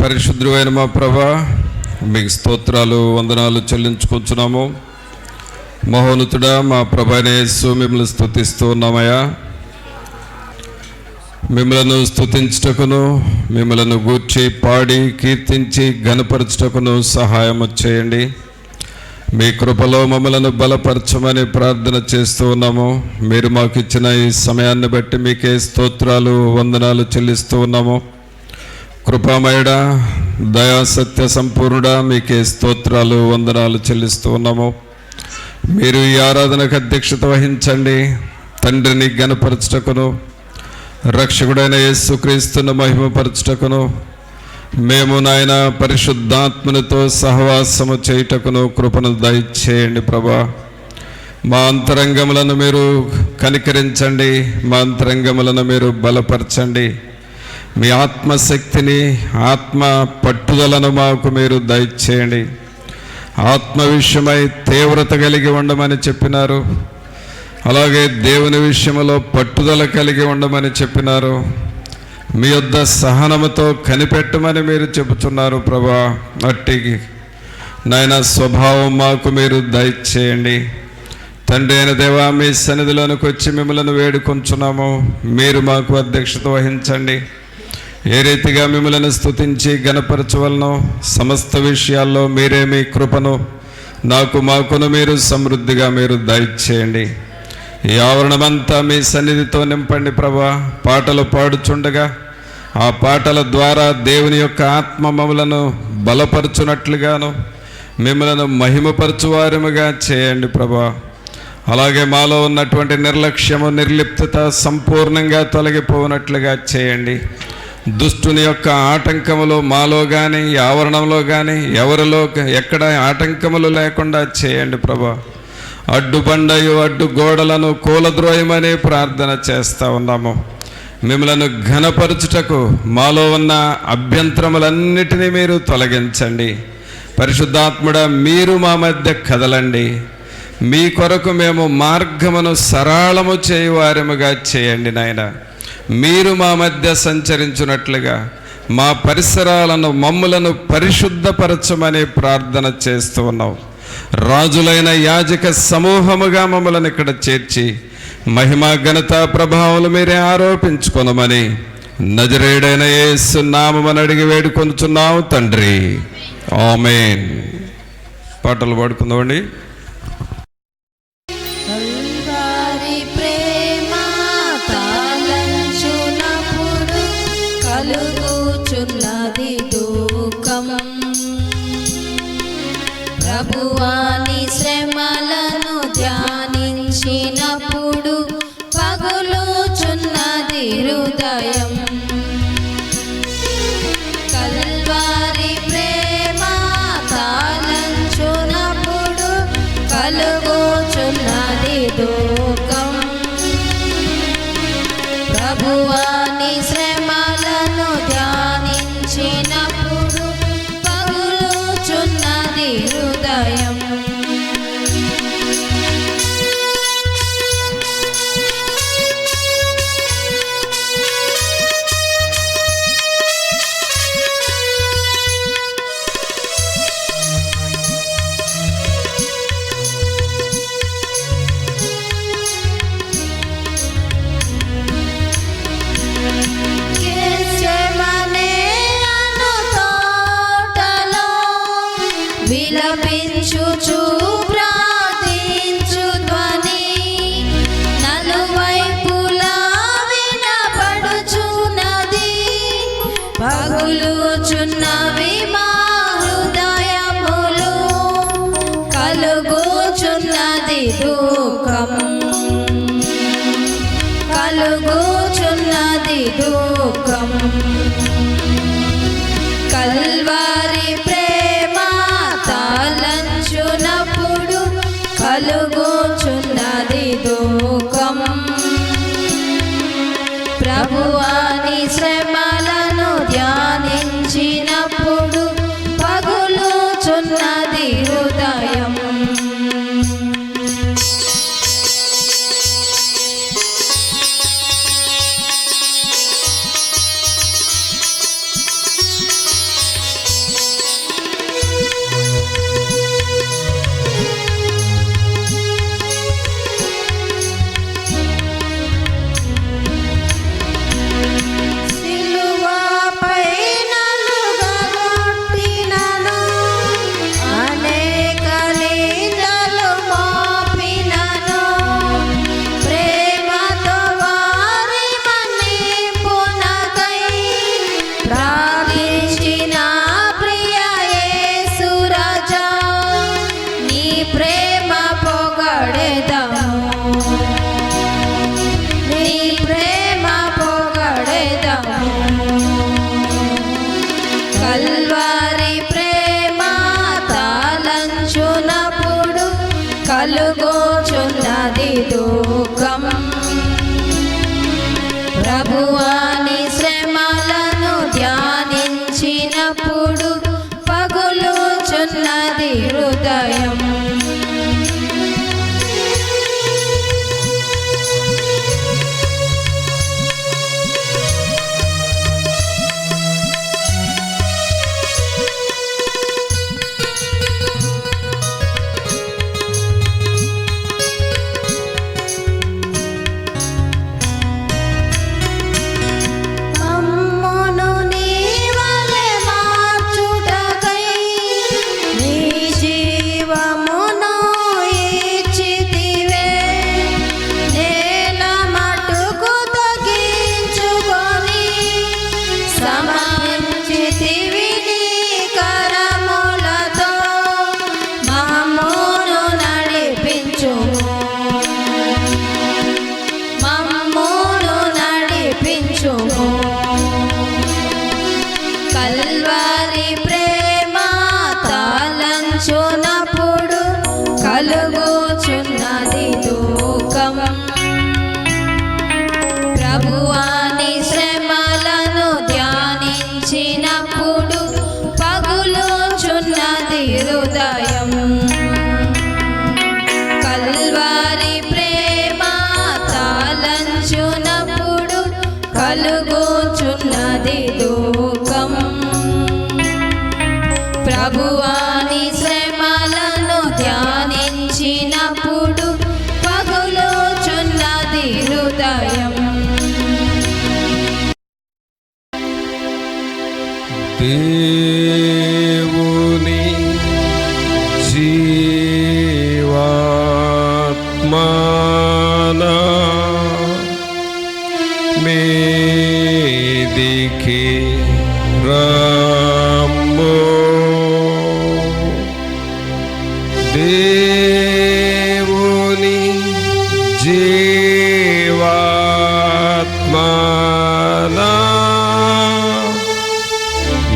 పరిశుద్ధుడైన మా ప్రభా, మీకు స్తోత్రాలు వందనాలు చెల్లించుకుంటున్నాము. మహోన్నతుడా మా ప్రభానే యేసు, మిమ్మల్ని స్తుతిస్తూ ఉన్నామయ్యా. మిమ్మలను స్తుతించుటకును, మిమ్మలను గూర్చి పాడి కీర్తించి ఘనపరచుటకును సహాయం చేయండి. మీ కృపలో మమ్మలను బలపరచమని ప్రార్థన చేస్తూ ఉన్నాము. మీరు మాకు ఇచ్చిన ఈ సమయాన్ని బట్టి మీకే స్తోత్రాలు వందనాలు చెల్లిస్తూ ఉన్నాము. కృపామయుడా, దయా సత్య సంపూర్ణుడా, మీకే స్తోత్రాలు వందనాలు చెల్లిస్తూ ఉన్నాము. మీరు ఈ ఆరాధనకు అధ్యక్షత వహించండి. తండ్రిని ఘనపరచుటకును, రక్షకుడైన యేసుక్రీస్తును మహిమపరచుటకును, మేము నాయన పరిశుద్ధాత్మనితో సహవాసము చేయుటకును కృపను దయచేయండి ప్రభా. మా అంతరంగములను మీరు కనికరించండి, మా అంతరంగములను మీరు బలపరచండి. మీ ఆత్మశక్తిని, ఆత్మ పట్టుదలను మాకు మీరు దయచేయండి. ఆత్మ విషయమై తీవ్రత కలిగి ఉండమని చెప్పినారు, అలాగే దేవుని విషయంలో పట్టుదల కలిగి ఉండమని చెప్పినారు. మీ యొద్ద సహనముతో కనిపెట్టమని మీరు చెబుతున్నారు ప్రభా. అట్టి నాయన స్వభావం మాకు మీరు దయచేయండి. తండ్రి అయిన దేవా, మీ సన్నిధిలోనికి వచ్చి మిమ్మల్ని వేడుకొంచున్నాము. మీరు మాకు అధ్యక్షత వహించండి. ఏ రీతిగా మిమ్మల్ని స్తుతించి ఘనపరచవలనో సమస్త విషయాల్లో మీరే మీ కృపను మాకును మీరు సమృద్ధిగా మీరు దయచేయండి. ఈ ఆవరణమంతా మీ సన్నిధితో నింపండి ప్రభా. పాటలు పాడుచుండగా ఆ పాటల ద్వారా దేవుని యొక్క ఆత్మ మమ్మలను బలపరచునట్లుగాను, మిమ్మలను మహిమపరచువారముగా చేయండి ప్రభా. అలాగే మాలో ఉన్నటువంటి నిర్లక్ష్యము, నిర్లిప్తత సంపూర్ణంగా తొలగిపోనట్లుగా చేయండి. దుష్టుని యొక్క ఆటంకములు మాలో కానీ, ఆవరణంలో కానీ, ఎవరిలో ఎక్కడ ఆటంకములు లేకుండా చేయండి ప్రభా. అడ్డుబండయు అడ్డు గోడలను కూలద్రోయమని ప్రార్థన చేస్తూ ఉన్నాము. మిమ్మలను ఘనపరచుటకు మాలో ఉన్న అభ్యంతరములన్నిటినీ మీరు తొలగించండి. పరిశుద్ధాత్ముడా, మీరు మా మధ్య కదలండి. మీ కొరకు మేము మార్గమును సరళము చేయువారముగా చేయండి నాయన. మీరు మా మధ్య సంచరించున్నట్లుగా మా పరిసరాలను, మమ్ములను పరిశుద్ధపరచమని ప్రార్థన చేస్తూ ఉన్నాం. రాజులైన యాజక సమూహముగా మమ్మల్ని ఇక్కడ చేర్చి మహిమా ఘనత ప్రభావాలు మీరే ఆరోపించుకొనమని నజరేయుడైన యేసు నామమున అడిగి వేడుకొనుచున్నాము తండ్రి, ఆమేన్. పాటలు పాడుకుందామండి. కలుగుచున్నది దుఃఖం, ప్రభువాని శ్రమలను ధ్యానించినప్పుడు పగులుచున్నది హృదయం. కల్వారి ప్రేమ తాళంచునప్పుడు కలుగుచున్నది దుఃఖం, ప్రభువాని శ్రమలను ధ్యానించినప్పుడు పగులుచున్నది హృదయం. విలపించుచు ప్రార్థించు ధ్వని నలువైపులా వినపడుచున్నది. పగులుచున్నవి మా హృదయములు, కలుగుచున్నది దుఃఖం, కలుగుచున్నది దుఃఖం. కల్వారి ప్రేమ తాళంచునప్పుడు కలుగుచున్నది దుఃఖం, ప్రభువాని శ్రమలను ధ్యానించినప్పుడు పగులుచున్నది హృదయం. కల్వారి ప్రేమ తాళంచునప్పుడు కలుగోచున్నది దుఃఖం. ప్రభువాని శ్రమలను ధ్యానించినప్పుడు పగులుచున్నది హృదయం. కల్వారి ప్రేమ తాళంచునప్పుడు కలుగుచున్నది దుఃఖం. ప్రభువాని శ్రమలను ధ్యానించినప్పుడు పగులుచున్నది హృదయం. కల్వారి ప్రేమ తాళంచునప్పుడు కలుగుచున్నది దుఃఖం. ప్రభువాని శ్రమలను ధ్యానించినప్పుడు పగులుచున్నది హృదయం. దేవుని జీవాత్మనా మీదికి రమ్ము. దేవుని జీవాత్మనా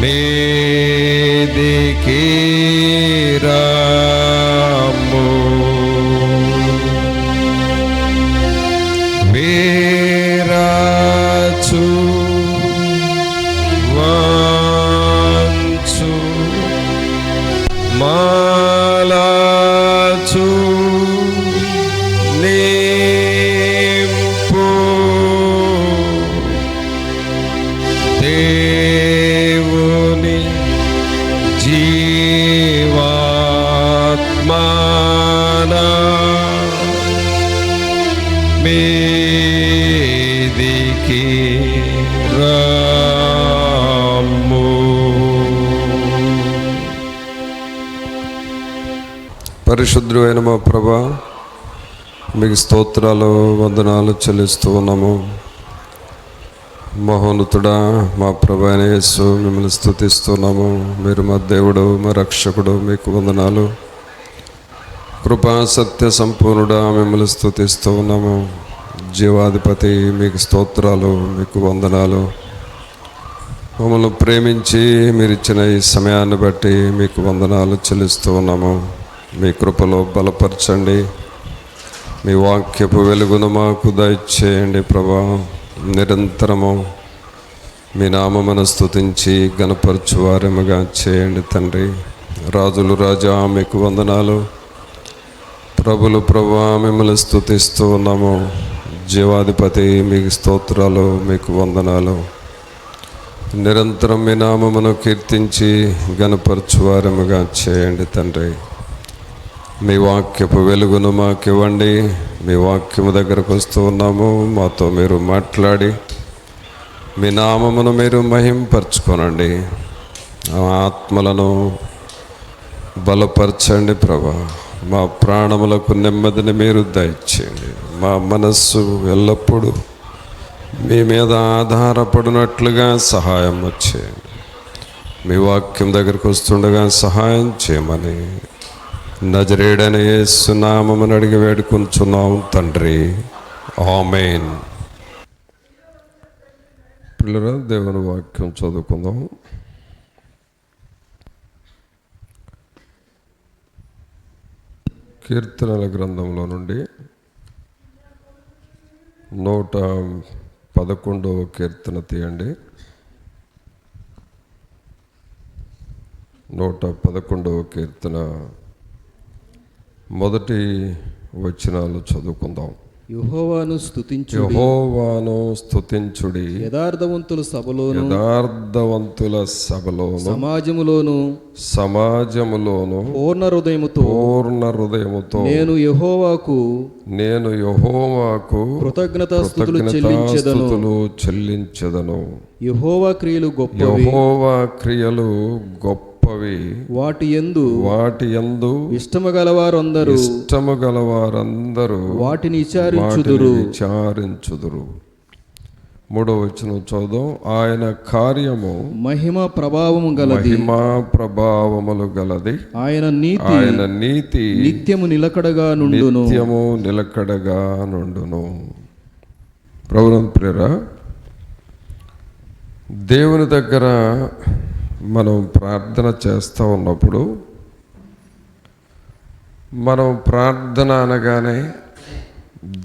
మీదికి రమ్ము. వీరాచు వాంచు మాలాచు నింపు దేవుని జీవాత్మనా మీదికి రమ్ము. పరిశుద్ధుడైన మా ప్రభా, మీకు స్తోత్రాలు వందనాలు చెల్లిస్తూ ఉన్నాము. మహోన్నతుడా, మా ప్రభు అయిన యేసు, మిమ్మల్ని స్తుతిస్తున్నాము. మీరు మా దేవుడు, మా రక్షకుడు, మీకు వందనాలు. కృపా సత్య సంపూర్ణుడా, మిమ్మల్ని స్తుతిస్తూ ఉన్నాము. జీవాధిపతి, మీకు స్తోత్రాలు, మీకు వందనాలు. మమ్మల్ని ప్రేమించి మీరు ఇచ్చిన ఈ సమయాన్ని బట్టి మీకు వందనాలు చెల్లిస్తూ ఉన్నాము. మీ కృపలో బలపరచండి. మీ వాక్యపు వెలుగును మాకు దయచేయండి ప్రభా. నిరంతరము మీ నామమును స్తుతించి గణపరచు వారముగా చేయండి తండ్రి. రాజులు రాజా, మీకు వందనాలు. ప్రభులు ప్రభువా, మిమ్మల్ని స్తుతిస్తూ ఉన్నాము. జీవాధిపతి, మీకు స్తోత్రాలు, మీకు వందనాలు. నిరంతరం మీ నామమును కీర్తించి గణపరచు వారముగా చేయండి తండ్రి. మీ వాక్యపు వెలుగును మాకు ఇవ్వండి. మీ వాక్యము దగ్గరకు వస్తూ ఉన్నాము. మాతో మీరు మాట్లాడి మీ నామమును మీరు మహింపరచుకోనండి. ఆత్మలను బలపరచండి ప్రభా. మా ప్రాణములకు నెమ్మదిని మీరు దయచేయండి. మా మనస్సు ఎల్లప్పుడూ మీ మీద ఆధారపడినట్లుగా సహాయం చేయండి. మీ వాక్యం దగ్గరకు వస్తుండగా సహాయం చేయమని నజరేయుడైన యేసు నామమున అడిగి వేడుకొంచున్నాము తండ్రి. ఆమేన్. పిల్లరా, దేవుని వాక్యం చదువుకుందాం. కీర్తనల గ్రంథంలో నుండి 111వ కీర్తన తీయండి. 111వ కీర్తన మొదటి వచనాలు చదువుకుందాం. యెహోవాను స్తుతించుడి, యెహోవాను స్తుతించుడి, యథార్థవంతుల సభలోను యథార్థవంతుల సభలోను సమాజములోను పూర్ణ హృదయముతో నేను యెహోవాకు కృతజ్ఞతాస్తుతులు చెల్లించెదను. యెహోవా క్రియలు గొప్పవి, వాటి యందు ఇష్టము గలవారందరూ వాటిని విచారించుదురు. 3వ వచనం చదువు. ఆయన కార్యము మహిమా ప్రభావములు గలది. ఆయన నీతి నిత్యము నిలకడగా నుండును. ప్రభువునందు ప్రియరా, దేవుని దగ్గర మనం ప్రార్థన చేస్తూ ఉన్నప్పుడు, మనం ప్రార్థన అనగానే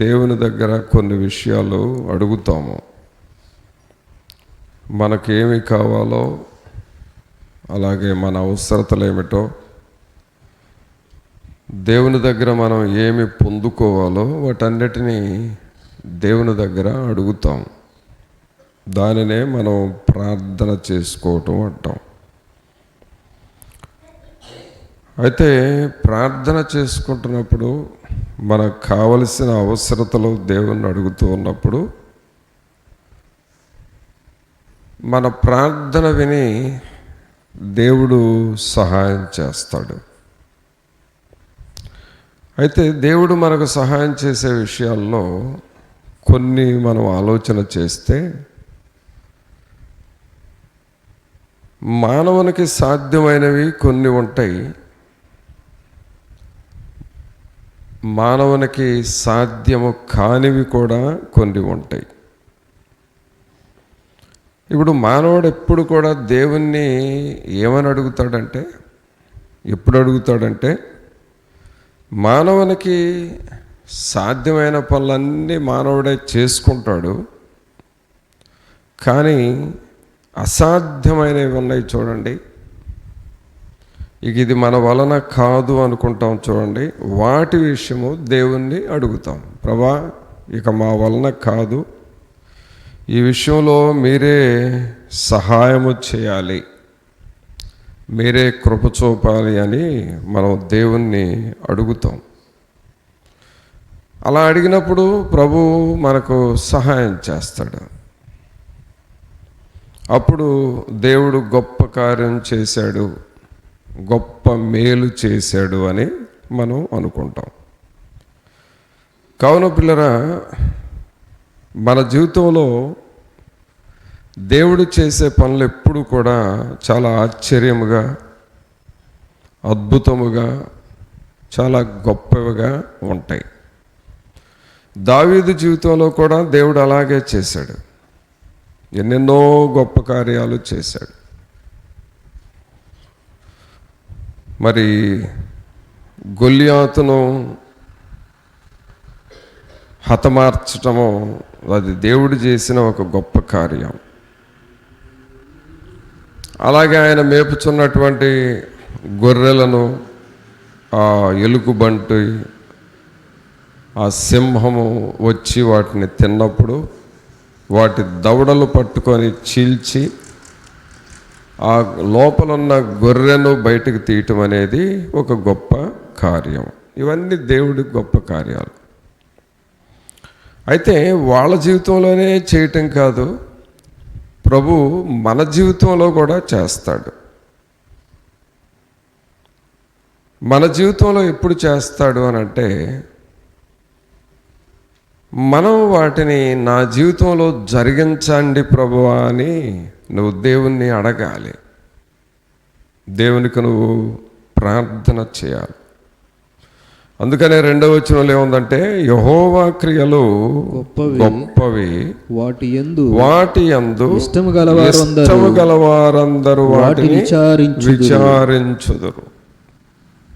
దేవుని దగ్గర కొన్ని విషయాలు అడుగుతాము. మనకేమి కావాలో, అలాగే మన అవసరతలు ఏమిటో, దేవుని దగ్గర మనం ఏమి పొందుకోవాలో వాటన్నిటినీ దేవుని దగ్గర అడుగుతాం. దానినే మనం ప్రార్థన చేసుకోవటం అంటాం. అయితే ప్రార్థన చేసుకుంటున్నప్పుడు మనకు కావలసిన అవసరతలు దేవుణ్ణి అడుగుతూ ఉన్నప్పుడు మన ప్రార్థన విని దేవుడు సహాయం చేస్తాడు. అయితే దేవుడు మనకు సహాయం చేసే విషయాల్లో కొన్ని మనం ఆలోచన చేస్తే, మానవునికి సాధ్యమైనవి కొన్ని ఉంటాయి, మానవునికి సాధ్యము కానివి కూడా కొన్ని ఉంటాయి. ఇప్పుడు మానవుడు ఎప్పుడు కూడా దేవుణ్ణి ఏమని అడుగుతాడంటే, ఎప్పుడు అడుగుతాడంటే, మానవునికి సాధ్యమైన పనులన్నీ మానవుడే చేసుకుంటాడు, కానీ అసాధ్యమైనవి ఉన్నాయి చూడండి. ఇది మన వలన కాదు అనుకుంటాం చూడండి, వాటి విషయము దేవుణ్ణి అడుగుతాం. ప్రభా, ఇక మా వలన కాదు, ఈ విషయంలో మీరే సహాయము చేయాలి, మీరే కృప చూపాలి అని మనం దేవుణ్ణి అడుగుతాం. అలా అడిగినప్పుడు ప్రభు మనకు సహాయం చేస్తాడు. అప్పుడు దేవుడు గొప్ప కార్యం చేశాడు, గొప్ప మేలు చేశాడు అని మనం అనుకుంటాం. కావున పిల్లరా, మన జీవితంలో దేవుడు చేసే పనులు ఎప్పుడు కూడా చాలా ఆశ్చర్యముగా, అద్భుతముగా, చాలా గొప్పవిగా ఉంటాయి. దావీదు జీవితంలో కూడా దేవుడు అలాగే చేశాడు, ఎన్నెన్నో గొప్ప కార్యాలు చేశాడు. మరి గొల్లియాతును హతమార్చటము, అది దేవుడు చేసిన ఒక గొప్ప కార్యం. అలాగే ఆయన మేపుచున్నటువంటి గొర్రెలను ఆ ఎలుగుబంటి, ఆ సింహము వచ్చి వాటిని తిన్నప్పుడు వాటి దవడలు పట్టుకొని చీల్చి ఆ లోపలున్న గొర్రెను బయటకు తీయటం అనేది ఒక గొప్ప కార్యం. ఇవన్నీ దేవుడి గొప్ప కార్యాలు. అయితే వాళ్ళ జీవితంలోనే చేయటం కాదు, ప్రభు మన జీవితంలో కూడా చేస్తాడు. మన జీవితంలో ఎప్పుడు చేస్తాడు అని అంటే, మనం వాటిని నా జీవితంలో జరిగించండి ప్రభువా అని నువ్వు దేవుణ్ణి అడగాలి. దేవునికి నువ్వు ప్రార్థన చేయాలి. అందుకనే 2వ వచనంలో ఏముందంటే, యెహోవా క్రియలు గొప్పవి, వాటి యందు ఇష్టము గలవారందరూ వాటిని విచారించుదురు.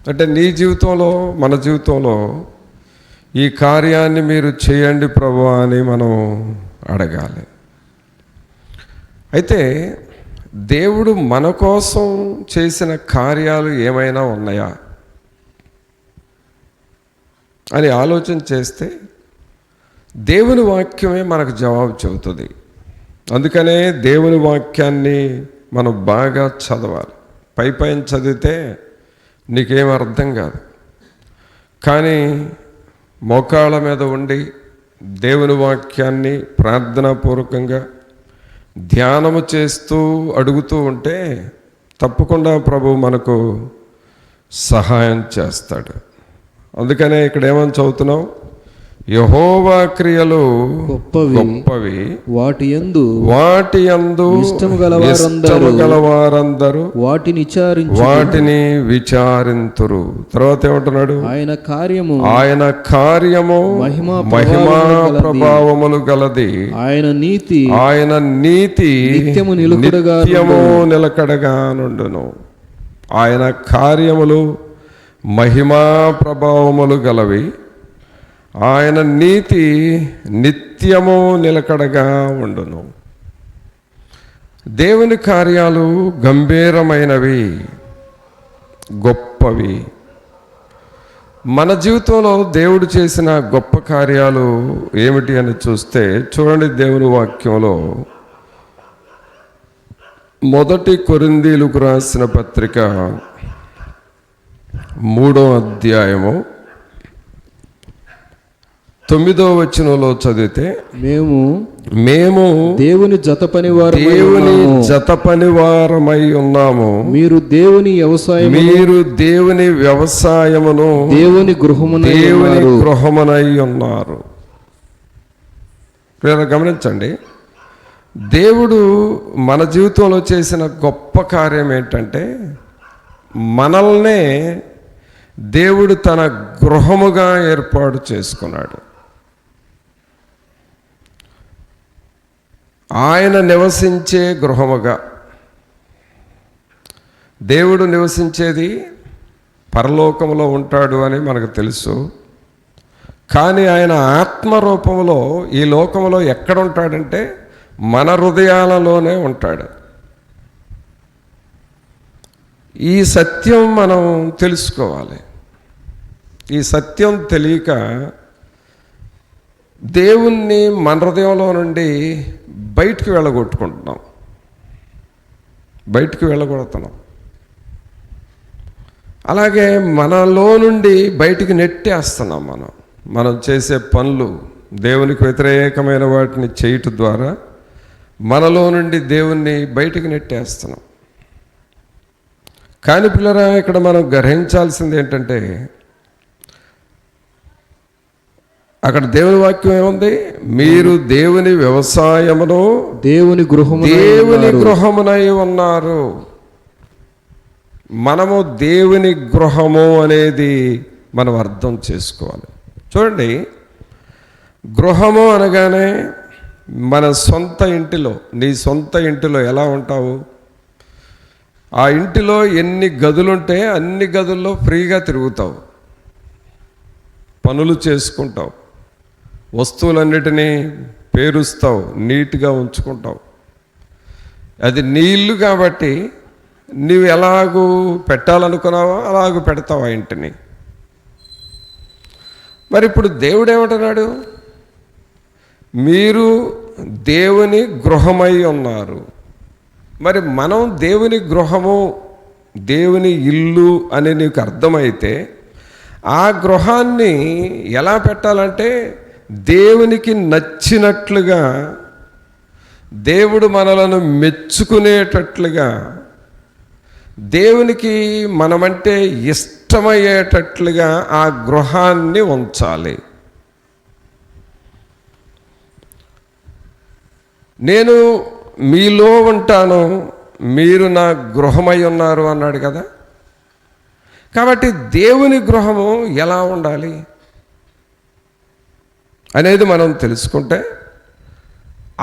అంటే నీ జీవితంలో, మన జీవితంలో ఈ కార్యాన్ని మీరు చేయండి ప్రభువా అని మనం అడగాలి. అయితే దేవుడు మన కోసం చేసిన కార్యాలు ఏమైనా ఉన్నాయా అని ఆలోచన చేస్తే దేవుని వాక్యమే మనకు జవాబు చెబుతుంది. అందుకనే దేవుని వాక్యాన్ని మనం బాగా చదవాలి. పైన చదివితే నీకేం అర్థం కాదు, కానీ మోకాళ్ళ మీద ఉండి దేవుని వాక్యాన్ని ప్రార్థనాపూర్వకంగా ధ్యానము చేస్తూ అడుగుతూ ఉంటే తప్పకుండా ప్రభు మనకు సహాయం చేస్తాడు. అందుకనే ఇక్కడ ఏమని చదువుతున్నాం? యెహోవా క్రియలు గొప్పవి, వాటి యందు ఇష్టము గలవారందరూ వాటిని విచారింతురు. తర్వాత ఏమంటున్నాడు? ఆయన కార్యము మహిమా ప్రభావములు గలది, ఆయన నీతి నిత్యము నిలకడగా నుండును. ఆయన కార్యములు మహిమా ప్రభావములు గలవి, ఆయన నీతి నిత్యము నిలకడగా ఉండును. దేవుని కార్యాలు గంభీరమైనవి, గొప్పవి. మన జీవితంలో దేవుడు చేసిన గొప్ప కార్యాలు ఏమిటి అని చూస్తే చూడండి, దేవుని వాక్యంలో 1 కొరింథీయులకు రాసిన పత్రిక 3వ అధ్యాయము 9వ వచనంలో చదివితే, మేము దేవుని జత పనివారమై ఉన్నాము, మీరు దేవుని వ్యవసాయమును దేవుని గృహమునై ఉన్నారు. గమనించండి, దేవుడు మన జీవితంలో చేసిన గొప్ప కార్యం ఏంటంటే మనల్నే దేవుడు తన గృహముగా ఏర్పాటు చేసుకున్నాడు. ఆయన నివసించే గృహముగా. దేవుడు నివసించేది పరలోకములో ఉంటాడు అని మనకు తెలుసు, కానీ ఆయన ఆత్మరూపంలో ఈ లోకంలో ఎక్కడ ఉంటాడంటే మన హృదయాలలోనే ఉంటాడు. ఈ సత్యం మనం తెలుసుకోవాలి. ఈ సత్యం తెలియక దేవుణ్ణి మన హృదయంలో నుండి బయటికి వెళ్ళగొడుతున్నాం. అలాగే మనలో నుండి బయటికి నెట్టేస్తున్నాం. మనం చేసే పనులు దేవునికి వ్యతిరేకమైన వాటిని చేయటం ద్వారా మనలో నుండి దేవుణ్ణి బయటికి నెట్టేస్తున్నాం. కానీ పిల్లరా, ఇక్కడ మనం గ్రహించాల్సింది ఏంటంటే అక్కడ దేవుని వాక్యం ఏముంది? మీరు దేవుని వ్యవసాయమును దేవుని గృహమునై ఉన్నారు. మనము దేవుని గృహము అనేది మనం అర్థం చేసుకోవాలి. చూడండి, గృహము అనగానే మన సొంత ఇంటిలో, నీ సొంత ఇంటిలో ఎలా ఉంటావు? ఆ ఇంటిలో ఎన్ని గదులుంటే అన్ని గదుల్లో ఫ్రీగా తిరుగుతావు, పనులు చేసుకుంటావు, వస్తువులన్నిటినీ పేరుస్తావు, నీట్గా ఉంచుకుంటావు. అది నీ ఇల్లు కాబట్టి నీవు ఎలాగూ పెట్టాలనుకున్నావో అలాగూ పెడతావు ఆ ఇంటిని. మరి ఇప్పుడు దేవుడు ఏమంటున్నాడు? మీరు దేవుని గృహమై ఉన్నారు. మరి మనం దేవుని గృహము, దేవుని ఇల్లు అని నీకు అర్థమైతే ఆ గృహాన్ని ఎలా పెట్టాలంటే దేవునికి నచ్చినట్లుగా, దేవుడు మనలను మెచ్చుకునేటట్లుగా, దేవునికి మనమంటే ఇష్టమయ్యేటట్లుగా ఆ గృహాన్ని ఉంచాలి. నేను మీలో ఉంటాను, మీరు నా గృహమై ఉన్నారు అన్నాడు కదా. కాబట్టి దేవుని గృహము ఎలా ఉండాలి అనేది మనం తెలుసుకుంటే,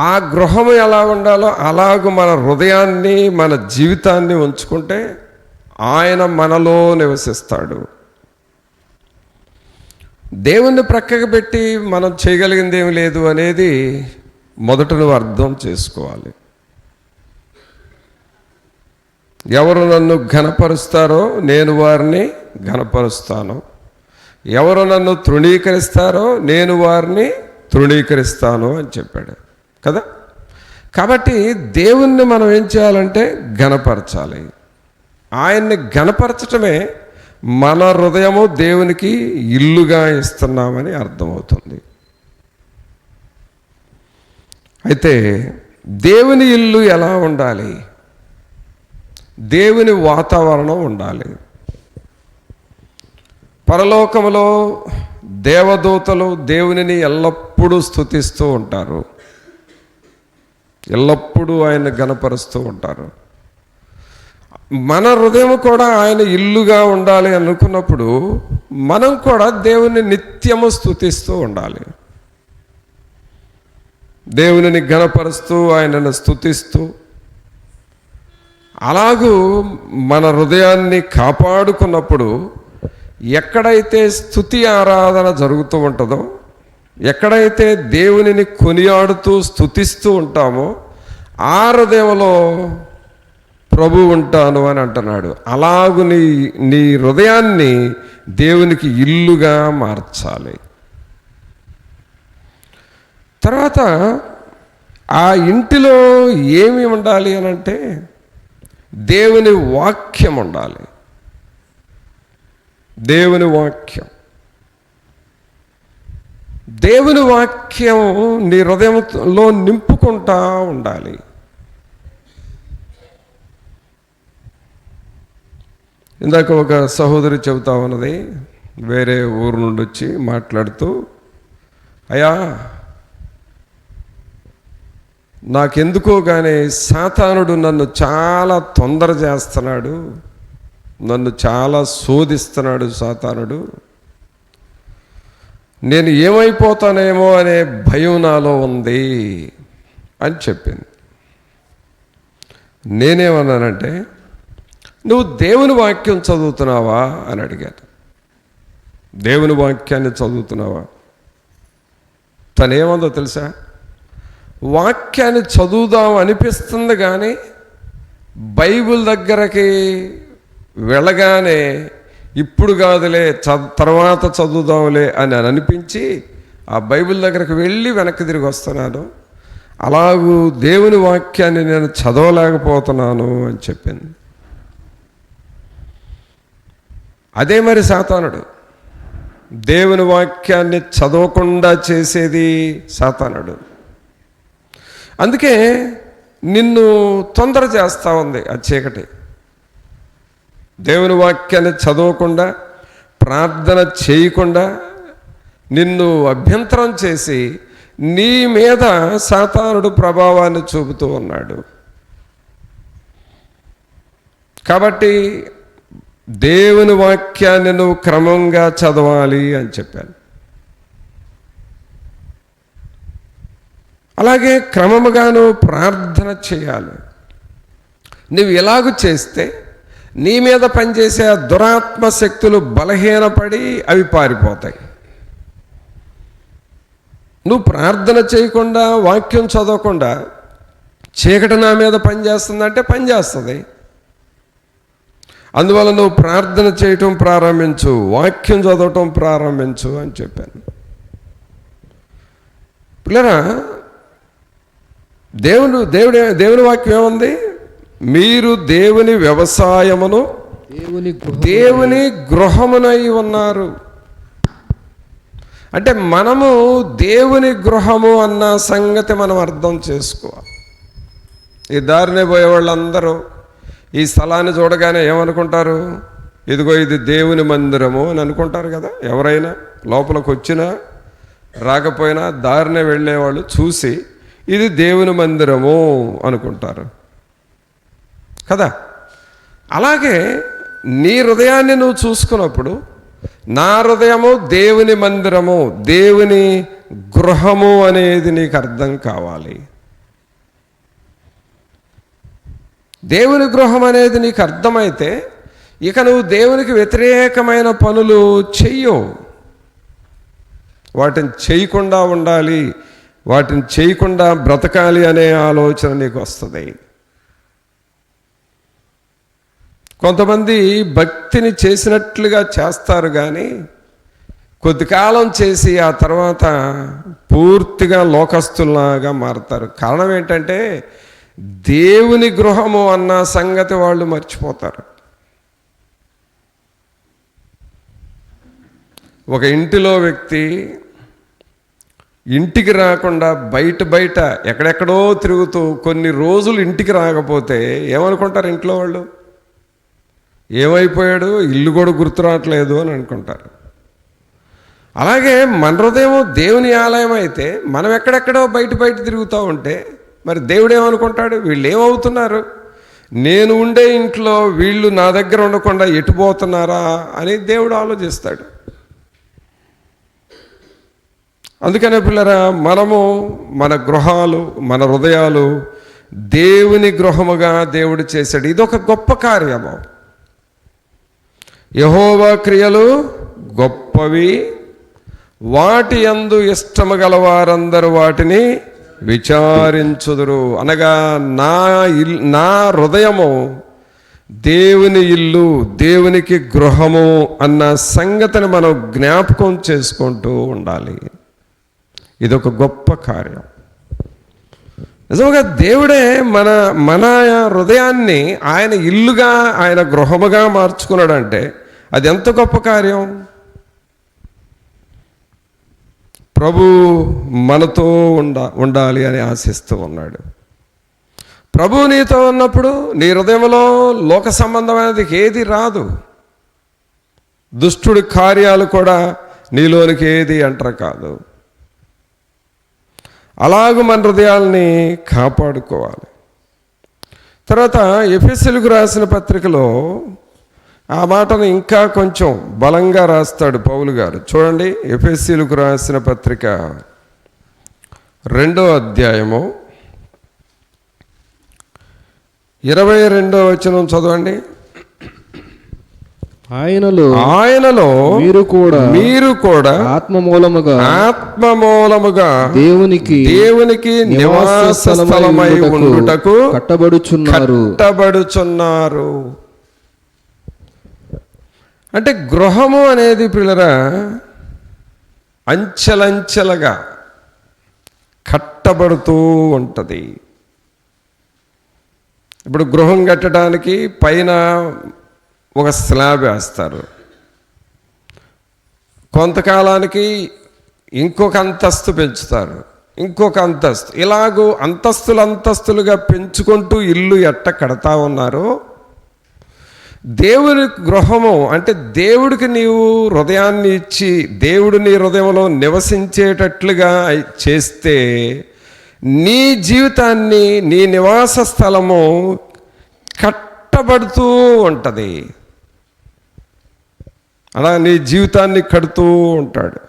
ఆ గృహము ఎలా ఉండాలో అలాగూ మన హృదయాన్ని, మన జీవితాన్ని ఉంచుకుంటే ఆయన మనలో నివసిస్తాడు. దేవుణ్ణి ప్రక్కకు పెట్టి మనం చేయగలిగింది ఏమి లేదు అనేది మొదట నువ్వు అర్థం చేసుకోవాలి. ఎవరు నన్ను ఘనపరుస్తారో నేను వారిని ఘనపరుస్తాను, ఎవరు నన్ను తృణీకరిస్తారో నేను వారిని తృణీకరిస్తాను అని చెప్పాడు కదా. కాబట్టి దేవుణ్ణి మనం ఏం చేయాలంటే ఘనపరచాలి. ఆయన్ని ఘనపరచటమే మన హృదయము దేవునికి ఇల్లుగా ఇస్తున్నామని అర్థమవుతుంది. అయితే దేవుని ఇల్లు ఎలా ఉండాలి? దేవుని వాతావరణం ఉండాలి. పరలోకములో దేవదూతలు దేవునిని ఎల్లప్పుడూ స్తుతిస్తూ ఉంటారు, ఎల్లప్పుడూ ఆయన ఘనపరుస్తూ ఉంటారు. మన హృదయం కూడా ఆయన ఇల్లుగా ఉండాలి అనుకున్నప్పుడు మనం కూడా దేవుని నిత్యము స్తుతిస్తూ ఉండాలి. దేవునిని ఘనపరుస్తూ ఆయనను స్తుతిస్తూ అలాగూ మన హృదయాన్ని కాపాడుకున్నప్పుడు ఎక్కడైతే స్తుతి ఆరాధన జరుగుతూ ఉంటుందో, ఎక్కడైతే దేవునిని కొనియాడుతూ స్తుతిస్తూ ఉంటామో ఆ హృదయంలో ప్రభు ఉంటాను అని అంటున్నాడు. అలాగు నీ హృదయాన్ని దేవునికి ఇల్లుగా మార్చాలి. తర్వాత ఆ ఇంటిలో ఏమి ఉండాలి అని అంటే దేవుని వాక్యం ఉండాలి. దేవుని వాక్యం, దేవుని వాక్యం నీ హృదయంలో నింపుకుంటా ఉండాలి. ఇందాక ఒక సహోదరి చెబుతా ఉన్నది, వేరే ఊరు నుండి వచ్చి మాట్లాడుతూ, అయ్యా నాకెందుకో కానీ సాతానుడు నన్ను చాలా తొందర చేస్తున్నాడు, నన్ను చాలా శోధిస్తున్నాడు సాతానుడు, నేను ఏమైపోతానేమో అనే భయం నాలో ఉంది అని చెప్పింది. నేనేమన్నానంటే, నువ్వు దేవుని వాక్యం చదువుతున్నావా అని అడిగాను. దేవుని వాక్యాన్ని చదువుతున్నావా? తనేమందో తెలుసా? వాక్యాన్ని చదువుదాం అనిపిస్తుంది కానీ బైబిల్ దగ్గరకి వెళ్ళగానే ఇప్పుడు కాదులే తర్వాత చదువుదాంలే అని అనిపించి ఆ బైబిల్ దగ్గరకు వెళ్ళి వెనక్కి తిరిగి వస్తున్నాను, అలాగూ దేవుని వాక్యాన్ని నేను చదవలేకపోతున్నాను అని చెప్పింది. అదే మరి సాతానుడు, దేవుని వాక్యాన్ని చదవకుండా చేసేది సాతానుడు. అందుకే నిన్ను తొందర చేస్తూ ఉంది ఆ చీకటి. దేవుని వాక్యాన్ని చదవకుండా, ప్రార్థన చేయకుండా నిన్ను అభ్యంతరం చేసి నీ మీద సాతానుడు ప్రభావాన్ని చూపుతూ ఉన్నాడు. కాబట్టి దేవుని వాక్యాన్ని నువ్వు క్రమంగా చదవాలి అని చెప్పాను. అలాగే క్రమముగా నువ్వు ప్రార్థన చేయాలి. నువ్వు ఎలాగూ చేస్తే నీ మీద పనిచేసే దురాత్మ శక్తులు బలహీనపడి అవి పారిపోతాయి. నువ్వు ప్రార్థన చేయకుండా, వాక్యం చదవకుండా చీకటి నా మీద పనిచేస్తుందంటే పనిచేస్తుంది. అందువల్ల నువ్వు ప్రార్థన చేయటం ప్రారంభించు, వాక్యం చదవటం ప్రారంభించు అని చెప్పాను. పిల్లరా, దేవుని వాక్యం ఏముంది? మీరు దేవుని వ్యవసాయమును దేవుని గృహమునై ఉన్నారు. అంటే మనము దేవుని గృహము అన్న సంగతి మనం అర్థం చేసుకోవాలి. ఈ దారినే పోయే వాళ్ళందరూ ఈ స్థలాన్ని చూడగానే ఏమనుకుంటారు? ఇదిగో ఇది దేవుని మందిరము అని అనుకుంటారు కదా. ఎవరైనా లోపలికి వచ్చినా రాకపోయినా దారినే వెళ్ళేవాళ్ళు చూసి ఇది దేవుని మందిరము అనుకుంటారు కదా. అలాగే నీ హృదయాన్ని నువ్వు చూసుకున్నప్పుడు, నా హృదయము దేవుని మందిరము, దేవుని గృహము అనేది నీకు అర్థం కావాలి. దేవుని గృహం అనేది నీకు అర్థమైతే ఇక నువ్వు దేవునికి వ్యతిరేకమైన పనులు చెయ్యవు. వాటిని చేయకుండా ఉండాలి, వాటిని చేయకుండా బ్రతకాలి అనే ఆలోచన నీకు వస్తుంది. కొంతమంది భక్తిని చేసినట్లుగా చేస్తారు కానీ కొద్ది కాలం చేసి ఆ తర్వాత పూర్తిగా లోకస్తుల్లాగా మారుతారు. కారణం ఏంటంటే దేవుని గృహము అన్న సంగతి వాళ్ళు మర్చిపోతారు. ఒక ఇంటిలో వ్యక్తి ఇంటికి రాకుండా బయట ఎక్కడెక్కడో తిరుగుతూ కొన్ని రోజులు ఇంటికి రాకపోతే ఏమనుకుంటారు ఇంట్లో వాళ్ళు? ఏమైపోయాడు, ఇల్లు కూడా గుర్తు రావట్లేదు అని అనుకుంటారు. అలాగే మన హృదయం దేవుని ఆలయం అయితే మనం ఎక్కడెక్కడో బయట తిరుగుతూ ఉంటే మరి దేవుడు ఏమనుకుంటాడు? వీళ్ళు ఏమవుతున్నారు, నేను ఉండే ఇంట్లో వీళ్ళు నా దగ్గర ఉండకుండా ఎటుపోతున్నారా అని దేవుడు ఆలోచిస్తాడు. అందుకనే పిల్లరా, మనము మన గృహాలు, మన హృదయాలు దేవుని గృహముగా దేవుడు చేశాడు. ఇదొక గొప్ప కార్యము. యెహోవా క్రియలు గొప్పవి, వాటి యందు ఇష్టము గలవారందరూ వాటిని విచారించుదురు. అనగా నా హృదయము దేవుని ఇల్లు, దేవునికి గృహము అన్న సంగతిని మనం జ్ఞాపకం చేసుకుంటూ ఉండాలి. ఇదొక గొప్ప కార్యం. నిజంగా దేవుడే మన హృదయాన్ని ఆయన ఇల్లుగా, ఆయన గృహముగా మార్చుకున్నాడంటే అది ఎంత గొప్ప కార్యం. ప్రభు మనతో ఉండాలి అని ఆశిస్తూ ఉన్నాడు. ప్రభు నీతో ఉన్నప్పుడు నీ హృదయంలో లోక సంబంధమైనది ఏది రాదు. దుష్టుడి కార్యాలు కూడా నీలోనికి ఏది ఎంటర్ కాదు. అలాగూ మన హృదయాల్ని కాపాడుకోవాలి. తర్వాత ఎఫెసీయులకు రాసిన పత్రికలో ఆ మాటను ఇంకా కొంచెం బలంగా రాస్తాడు పౌలు గారు. చూడండి, ఎఫెసీయులకు రాసిన పత్రిక 2వ అధ్యాయము 22వ వచనం చదవండి. ఆయనలో మీరు కూడా ఆత్మ మూలముగా దేవునికి నివాస స్థలమై ఉండుటకు కట్టబడుచున్నారు. అంటే గృహము అనేది పిల్లరా అంచెలంచెలుగా కట్టబడుతూ ఉంటుంది. ఇప్పుడు గృహం కట్టడానికి పైన ఒక స్లాబ్ వేస్తారు, కొంతకాలానికి ఇంకొక అంతస్తు పెంచుతారు, ఇంకొక అంతస్తు, ఇలాగూ అంతస్తులుగా పెంచుకుంటూ ఇల్లు ఎట్ట కడతా ఉన్నారు. దేవుని గృహము అంటే దేవుడికి నీవు హృదయాన్ని ఇచ్చి దేవుడు నీ హృదయంలో నివసించేటట్లుగా చేస్తే నీ జీవితాన్ని, నీ నివాస స్థలము కట్టబడుతూ ఉంటుంది. అలా నీ జీవితాన్ని కడుతూ ఉంటాడు.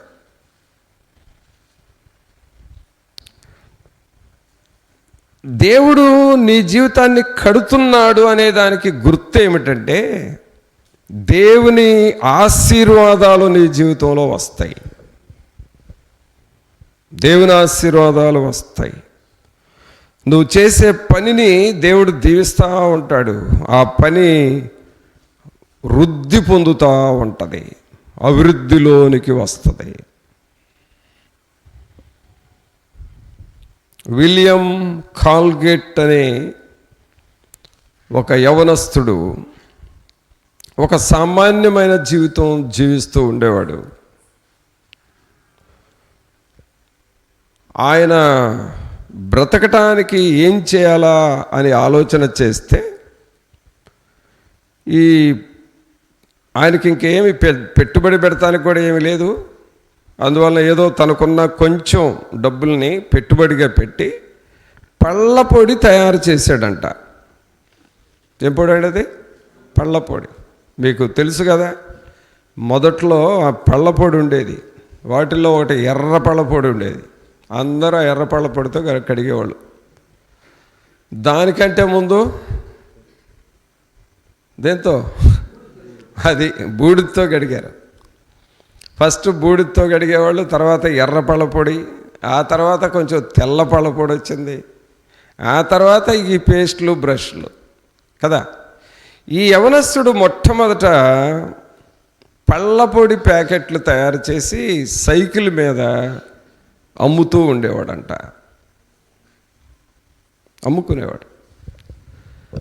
దేవుడు నీ జీవితాన్ని కడుతున్నాడు అనే దానికి గుర్తు ఏమిటంటే దేవుని ఆశీర్వాదాలు నీ జీవితంలో వస్తాయి. దేవుని ఆశీర్వాదాలు వస్తాయి. నువ్వు చేసే పనిని దేవుడు దీవిస్తూ ఉంటాడు. ఆ పని వృద్ధి పొందుతూ ఉంటుంది, అభివృద్ధిలోనికి వస్తుంది. విలియం కాల్గేట్ అనే ఒక యవనస్తుడు ఒక సామాన్యమైన జీవితం జీవిస్తూ ఉండేవాడు. ఆయన బ్రతకటానికి ఏం చేయాలా అని ఆలోచన చేస్తే ఆయనకి ఇంకేమి పెట్టుబడి పెడతానికి కూడా ఏమీ లేదు. అందువల్ల ఏదో తనకున్న కొంచెం డబ్బుల్ని పెట్టుబడిగా పెట్టి పళ్ళ పొడి తయారు చేశాడంట. ఏం పొడి అండి అది? పళ్ళ పొడి. మీకు తెలుసు కదా, మొదట్లో ఆ పళ్ళ పొడి ఉండేది, వాటిల్లో ఒకటి ఎర్ర పళ్ళ పొడి ఉండేది. అందరూ ఆ ఎర్ర పళ్ళ పొడితో కడిగేవాళ్ళు. దానికంటే ముందు దేంతో? అది బూడిదతో కడిగారు. ఫస్ట్ బూడిదతో కడిగేవాళ్ళు, తర్వాత ఎర్ర పళ్ళపొడి, ఆ తర్వాత కొంచెం తెల్ల పళ్ళపొడి వచ్చింది, ఆ తర్వాత ఈ పేస్ట్లు బ్రష్లు కదా. ఈ యవనస్తుడు మొట్టమొదట పళ్ళపొడి ప్యాకెట్లు తయారు చేసి సైకిల్ మీద అమ్ముతూ ఉండేవాడంట, అమ్ముకునేవాడు.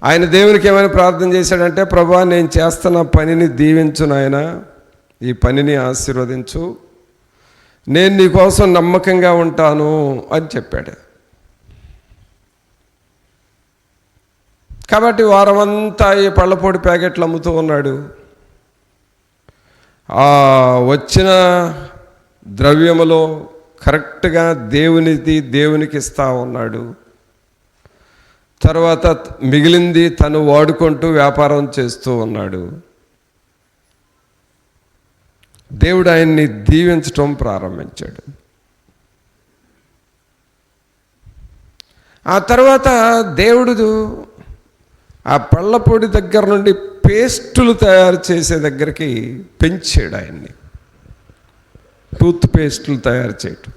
ఆయన దేవునికి ఏమైనా ప్రార్థన చేశాడంటే, ప్రభువా నేను చేస్తున్న పనిని దీవించు నాయనా, ఈ పనిని ఆశీర్వదించు, నేను నీకోసం నమ్మకంగా ఉంటాను అని చెప్పాడు. కాబట్టి వారమంతా ఈ పళ్ళపొడి ప్యాకెట్లు అమ్ముతూ ఉన్నాడు. ఆ వచ్చిన ద్రవ్యములో కరెక్ట్గా దేవునికి ఇస్తా ఉన్నాడు. తర్వాత మిగిలింది తను వాడుకుంటూ వ్యాపారం చేస్తూ ఉన్నాడు. దేవుడు ఆయన్ని దీవించటం ప్రారంభించాడు. ఆ తర్వాత దేవుడు ఆ పళ్ళపొడి దగ్గర నుండి పేస్టులు తయారు చేసే దగ్గరికి పెంచాడు ఆయన్ని, టూత్ పేస్టులు తయారు చేయటం.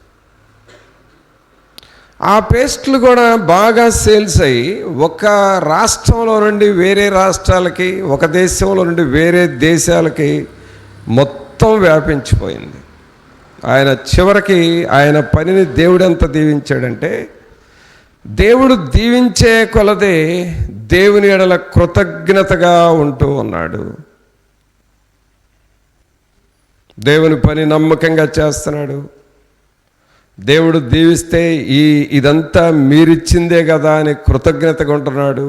ఆ పేస్టులు కూడా బాగా సేల్స్ అయ్యి ఒక రాష్ట్రంలో నుండి వేరే రాష్ట్రాలకి, ఒక దేశంలో నుండి వేరే దేశాలకి మొత్తం వ్యాపించిపోయింది. ఆయన చివరికి ఆయన పనిని దేవుడు ఎంత దీవించాడంటే, దేవుడు దీవించే కొలదే దేవుని ఎడల కృతజ్ఞతగా ఉంటూ ఉన్నాడు. దేవుని పని నమ్మకంగా చేస్తున్నాడు. దేవుడు దీవిస్తే ఇదంతా మీరిచ్చిందే కదా అని కృతజ్ఞతగా ఉంటున్నాడు.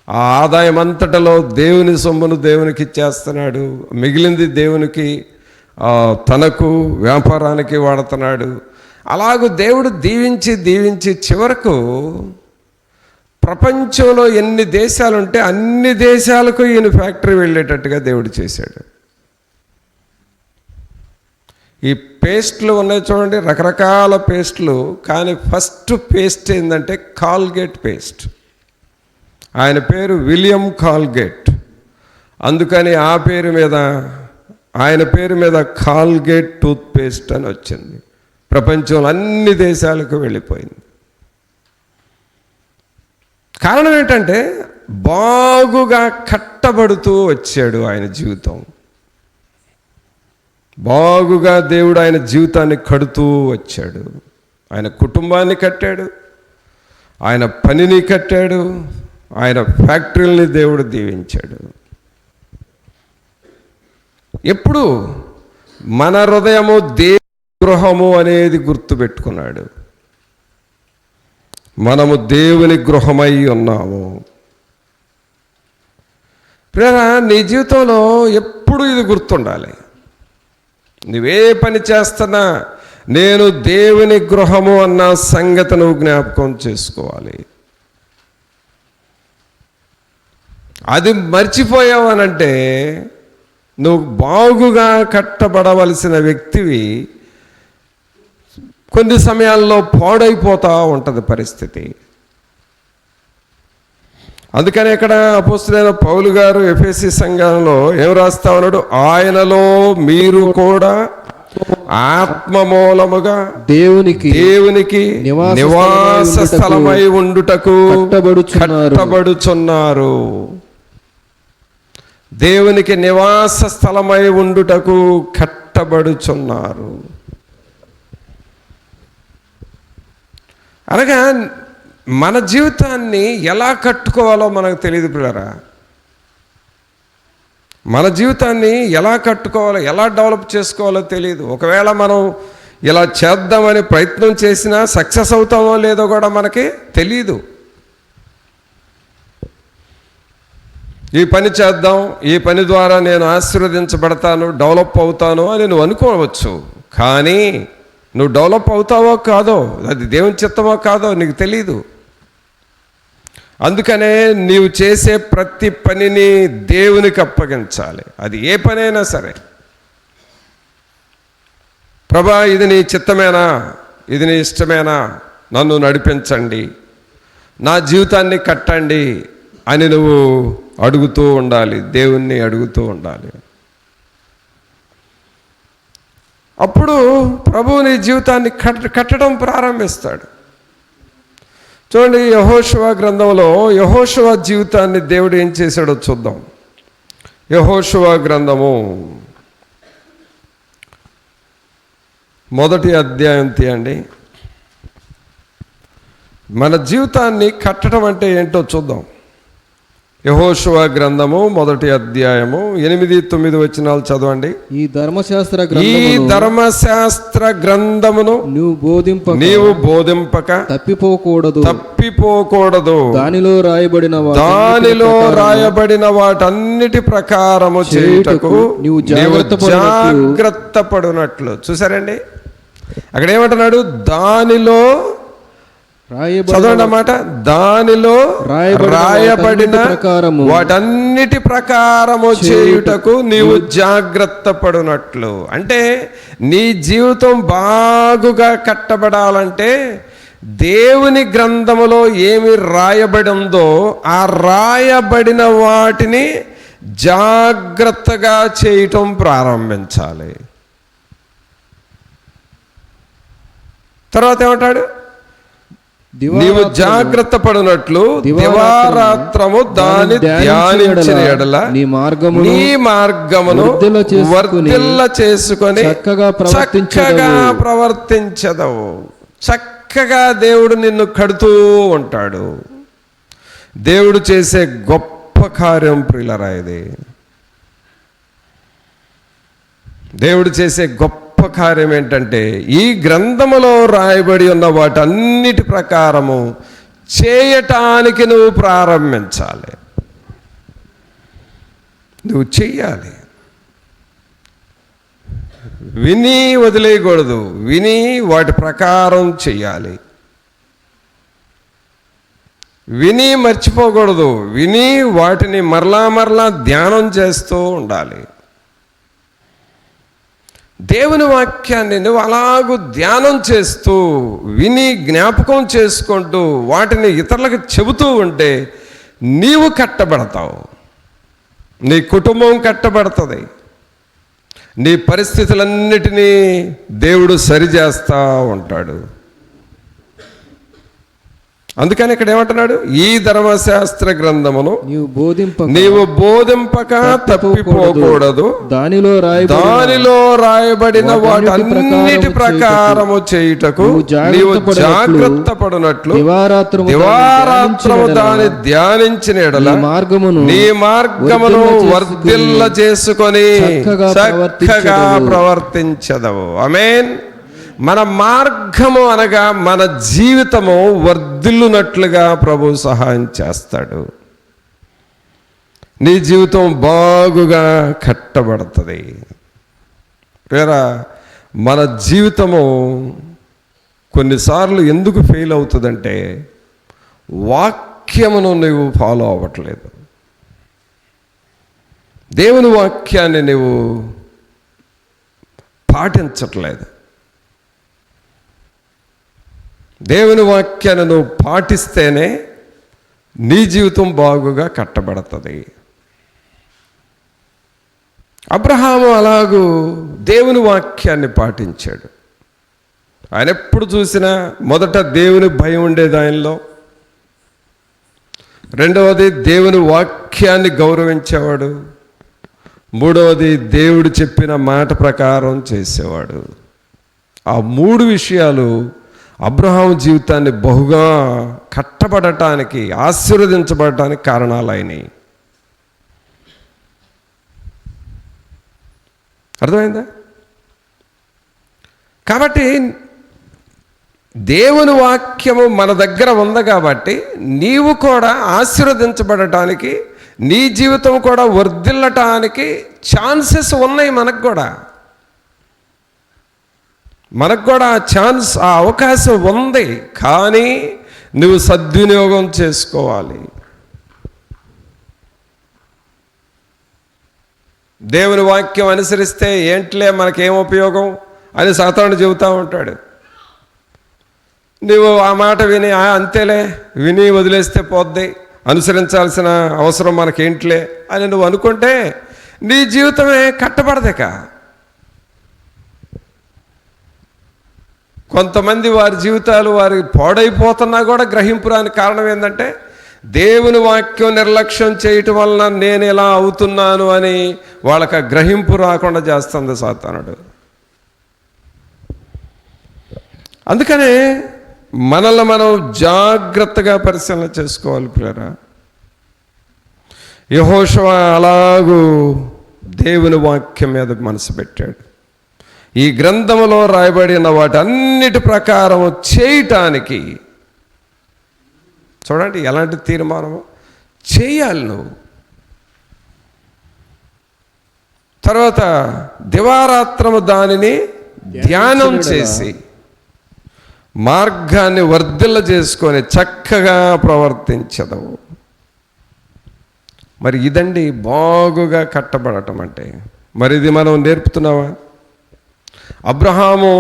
ఆ ఆదాయం అంతటలో దేవుని సొమ్మును దేవునికి ఇచ్చేస్తున్నాడు, మిగిలింది దేవునికి తనకు వ్యాపారానికి వాడుతున్నాడు. అలాగూ దేవుడు దీవించి దీవించి చివరకు ప్రపంచంలో ఎన్ని దేశాలుంటే అన్ని దేశాలకు ఈయన ఫ్యాక్టరీ వెళ్ళేటట్టుగా దేవుడు చేశాడు. ఈ పేస్ట్లు ఉన్నాయి చూడండి, రకరకాల పేస్ట్లు, కానీ ఫస్ట్ పేస్ట్ ఏంటంటే కాల్గేట్ పేస్ట్. ఆయన పేరు విలియం కాల్గేట్, అందుకని ఆయన పేరు మీద కాల్గేట్ టూత్ పేస్ట్ అని వచ్చింది. ప్రపంచంలో అన్ని దేశాలకు వెళ్ళిపోయింది. కారణం ఏంటంటే బాగుగా కట్టబడుతూ వచ్చాడు ఆయన జీవితం. బాగుగా దేవుడు ఆయన జీవితాన్ని కడుతూ వచ్చాడు. ఆయన కుటుంబాన్ని కట్టాడు, ఆయన పనిని కట్టాడు, ఆయన ఫ్యాక్టరీల్ని దేవుడు దీవించాడు. ఎప్పుడు మన హృదయము దేవుని గృహము అనేది గుర్తుపెట్టుకున్నాడు. మనము దేవుని గృహమై ఉన్నాము. ప్రియరా, నీ జీవితంలో ఎప్పుడు ఇది గుర్తుండాలి. నువ్వే పని చేస్తున్నా నేను దేవుని గృహము అన్న సంగతి నువ్వు జ్ఞాపకం చేసుకోవాలి. అది మర్చిపోయావనంటే నువ్వు బాగుగా కట్టబడవలసిన వ్యక్తివి కొన్ని సమయాల్లో పాడైపోతూ ఉంటుంది పరిస్థితి. అందుకని ఇక్కడ అపోస్తలుడైన పౌలు గారు ఎఫెసీ సంఘంలో ఏం రాస్తా ఉన్నాడు? ఆయనలో మీరు కూడా ఆత్మ మూలముగా దేవునికి నివాస స్థలమై ఉండుటకు కట్టబడుచున్నారు. దేవునికి నివాస స్థలమై ఉండుటకు కట్టబడుచున్నారు అనగా మన జీవితాన్ని ఎలా కట్టుకోవాలో మనకు తెలియదు పిల్లరా. మన జీవితాన్ని ఎలా కట్టుకోవాలో, ఎలా డెవలప్ చేసుకోవాలో తెలియదు. ఒకవేళ మనం ఇలా చేద్దామని ప్రయత్నం చేసినా సక్సెస్ అవుతామో లేదో కూడా మనకి తెలియదు. ఈ పని చేద్దాం, ఈ పని ద్వారా నేను ఆశీర్వదించబడతాను, డెవలప్ అవుతాను అని నువ్వు అనుకోవచ్చు. కానీ నువ్వు డెవలప్ అవుతావో కాదో, అది దేవుని చిత్తమో కాదో నీకు తెలీదు. అందుకనే నీవు చేసే ప్రతి పనిని దేవునికి అప్పగించాలి. అది ఏ పనైనా సరే. ప్రభా, ఇది నీ చిత్తమేనా, ఇది నీ ఇష్టమేనా, నన్ను నడిపించండి, నా జీవితాన్ని కట్టండి అని నువ్వు అడుగుతూ ఉండాలి, దేవుణ్ణి అడుగుతూ ఉండాలి. అప్పుడు ప్రభువు నీ జీవితాన్ని కట్టడం ప్రారంభిస్తాడు. చూడండి, యెహోషువ గ్రంథంలో యెహోషువ జీవితాన్ని దేవుడు ఏం చేశాడో చూద్దాం. యెహోషువ గ్రంథము 1వ అధ్యాయం తీయండి. మన జీవితాన్ని కట్టడం అంటే ఏంటో చూద్దాం. యెహోషువ గ్రంథము 1వ అధ్యాయము 8-9 వచనాలు చదవండి. ఈ ధర్మశాస్త్ర గ్రంథమును నీవు బోధింపక తప్పిపోకూడదు. దానిలో రాయబడిన వాటన్నిటి ప్రకారము చేయుటకు నీవు జాగ్రత్త పడునట్లు. చూసారండి, అక్కడ ఏమంటున్నాడు? దానిలో చదవండి అన్నమాట. దానిలో రాయబడిన వాటన్నిటి ప్రకారము చేయుటకు నీవు జాగ్రత్త పడునట్లు. అంటే నీ జీవితం బాగుగా కట్టబడాలంటే దేవుని గ్రంథములో ఏమి రాయబడి ఉందో ఆ రాయబడిన వాటిని జాగ్రత్తగా చేయటం ప్రారంభించాలి. తర్వాత ఏమంటాడు? నీవు జాగ్రత్త పడినట్లు దివారాత్రము దాన్ని ధ్యానించిన ఎడల నీ మార్గమును వర్ధిల్ల చేసుకొని చక్కగా ప్రవర్తించదవు. చక్కగా దేవుడు నిన్ను కడుతూ ఉంటాడు. దేవుడు చేసే గొప్ప కార్యం ప్రియులారా ఇది. దేవుడు చేసే గొప్ప కార్యం ఏంటంటే ఈ గ్రంథములో రాయబడి ఉన్న వాటన్నిటి ప్రకారము చేయటానికి నువ్వు ప్రారంభించాలి. నువ్వు చెయ్యాలి. విని వదిలేయకూడదు, విని వాటి ప్రకారం చెయ్యాలి. విని మర్చిపోకూడదు, విని వాటిని మరలా ధ్యానం చేస్తూ ఉండాలి. దేవుని వాక్యాన్ని నువ్వు అలాగూ ధ్యానం చేస్తూ విని జ్ఞాపకం చేసుకుంటూ వాటిని ఇతరులకు చెబుతూ ఉంటే నీవు కట్టబడతావు, నీ కుటుంబం కట్టబడుతుంది, నీ పరిస్థితులన్నిటినీ దేవుడు సరిచేస్తూ ఉంటాడు. అందుకని ఇక్కడ ఏమంటున్నాడు? ఈ ధర్మశాస్త్ర గ్రంథమును నీవు బోధింపక తప్పిపోకూడదు. దానిలో రాయబడిన వాటన్నిటి ప్రకారము చేయుటకు నీవు జాగ్రత్త పడినట్లు దివారాత్రము దాన్ని ధ్యానించిన ఎడల నీ మార్గమును వర్ధిల్ల చేసుకొని చక్కగా ప్రవర్తించదవు. ఆమేన్. మన మార్గము అనగా మన జీవితము వర్ధిల్లునట్లుగా ప్రభు సహాయం చేస్తాడు. నీ జీవితం బాగుగా కట్టబడుతుంది. వేరా మన జీవితము కొన్నిసార్లు ఎందుకు ఫెయిల్ అవుతుందంటే వాక్యమును నువ్వు ఫాలో అవ్వట్లేదు. దేవుని వాక్యాన్ని నువ్వు పాటించట్లేదు. దేవుని వాక్యాన్ని నువ్వు పాటిస్తేనే నీ జీవితం బాగుగా కట్టబడుతుంది. అబ్రహాము అలాగూ దేవుని వాక్యాన్ని పాటించాడు. ఆయన ఎప్పుడు చూసినా మొదట దేవుని భయం ఉండేది ఆయనలో. రెండవది దేవుని వాక్యాన్ని గౌరవించేవాడు. మూడవది దేవుడు చెప్పిన మాట ప్రకారం చేసేవాడు. ఆ 3 విషయాలు అబ్రహాము జీవితాన్ని బహుగా కట్టబడటానికి, ఆశీర్వదించబడటానికి కారణాలు అయినాయి. అర్థమైందా? కాబట్టి దేవుని వాక్యము మన దగ్గర ఉంది కాబట్టి నీవు కూడా ఆశీర్వదించబడటానికి, నీ జీవితం కూడా వర్ధిల్లటానికి ఛాన్సెస్ ఉన్నాయి. మనకు కూడా ఆ ఛాన్స్, ఆ అవకాశం ఉంది. కానీ నువ్వు సద్వినియోగం చేసుకోవాలి. దేవుని వాక్యం అనుసరిస్తే ఏంట్లే మనకేం ఉపయోగం అని సాతానుడు చెబుతూ ఉంటాడు. నువ్వు ఆ మాట విని అంతేలే, విని వదిలేస్తే పోద్ది, అనుసరించాల్సిన అవసరం మనకేంట్లే అని నువ్వు అనుకుంటే నీ జీవితమే కట్టబడదేక. కొంతమంది వారి జీవితాలు వారి పాడైపోతున్నా కూడా గ్రహింపు రాని కారణం ఏంటంటే దేవుని వాక్యం నిర్లక్ష్యం చేయటం వలన నేను ఇలా అవుతున్నాను అని వాళ్ళకి ఆ గ్రహింపు రాకుండా చేస్తుంది సాతానుడు. అందుకనే మనల్ని మనం జాగ్రత్తగా పరిశీలన చేసుకోవాలి ప్రియరా. యెహోషువ అలాగూ దేవుని వాక్యం మీద మనసు పెట్టాడు. ఈ గ్రంథములో రాయబడిన వాటన్నిటి ప్రకారం చేయటానికి చూడండి ఎలాంటి తీర్మానము చేయాలి నువ్వు. తర్వాత దివారాత్రము దానిని ధ్యానం చేసి మార్గాన్ని వర్ధిల్ల చేసుకొని చక్కగా ప్రవర్తించదవు. మరి ఇదండి బాగుగా కట్టబడటం అంటే. మరి ఇది మనం నేర్పుతున్నావా? అబ్రహాము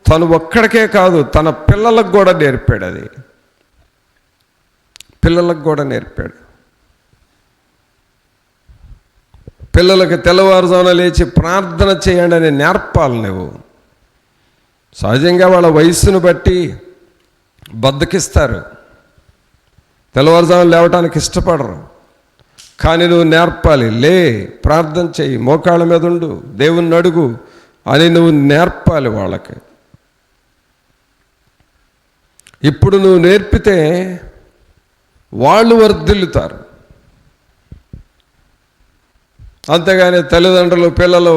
తను ఒక్కడికే కాదు, తన పిల్లలకు కూడా నేర్పాడు. అది పిల్లలకు కూడా నేర్పాడు. పిల్లలకు తెల్లవారుజామున లేచి ప్రార్థన చేయండి అని నేర్పాలి నువ్వు. సహజంగా వాళ్ళ వయస్సును బట్టి బద్దకిస్తారు, తెల్లవారుజామున లేవటానికి ఇష్టపడరు. కానీ నువ్వు నేర్పాలి. లే, ప్రార్థన చెయ్యి, మోకాళ్ళ మీద ఉండు, దేవుణ్ణి అడుగు అని నువ్వు నేర్పాలి వాళ్ళకి. ఇప్పుడు నువ్వు నేర్పితే వాళ్ళు వర్ధిల్లుతారు. అంతేగాని తల్లిదండ్రులు పిల్లలు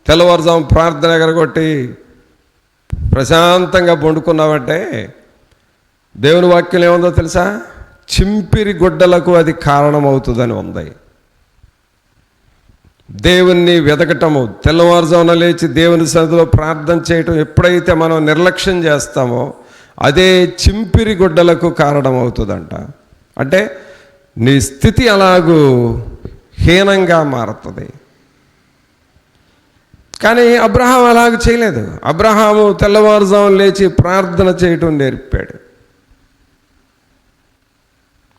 తెల్లవారుజాము ప్రార్థన ఎగరగొట్టి ప్రశాంతంగా పండుకున్నావంటే దేవుని వాక్యం ఏముందో తెలుసా? చింపిరి గుడ్డలకు అది కారణమవుతుందని ఉంది. దేవుణ్ణి వెతకటము, తెల్లవారుజామున లేచి దేవుని సన్నిధిలో ప్రార్థన చేయటం ఎప్పుడైతే మనం నిర్లక్ష్యం చేస్తామో అదే చింపిరి గుడ్డలకు కారణమవుతుందంట. అంటే నీ స్థితి అలాగూ హీనంగా మారుతుంది. కానీ అబ్రహాం అలాగ చేయలేదు. అబ్రహాము తెల్లవారుజామున లేచి ప్రార్థన చేయటం నేర్పాడు.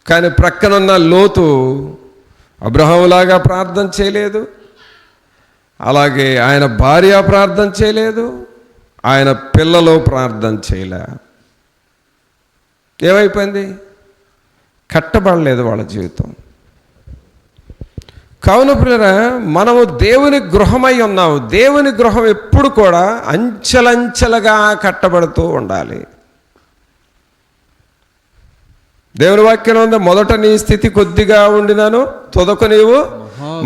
కానీ ప్రక్కనున్న లోతు అబ్రహాములాగా ప్రార్థన చేయలేదు, అలాగే ఆయన భార్య ప్రార్థన చేయలేదు, ఆయన పిల్లలు ప్రార్థన చేయలే. ఏమైపోయింది? కట్టబడలేదు వాళ్ళ జీవితం. కావున ప్రియరా, మనము దేవుని గృహమై ఉన్నాము. దేవుని గృహం ఎప్పుడు కూడా అంచెలంచెలుగా కట్టబడుతూ ఉండాలి. దేవుని వాక్యం ఉంది, మొదట నీ స్థితి కొద్దిగా ఉండినాను తుదకు నీవు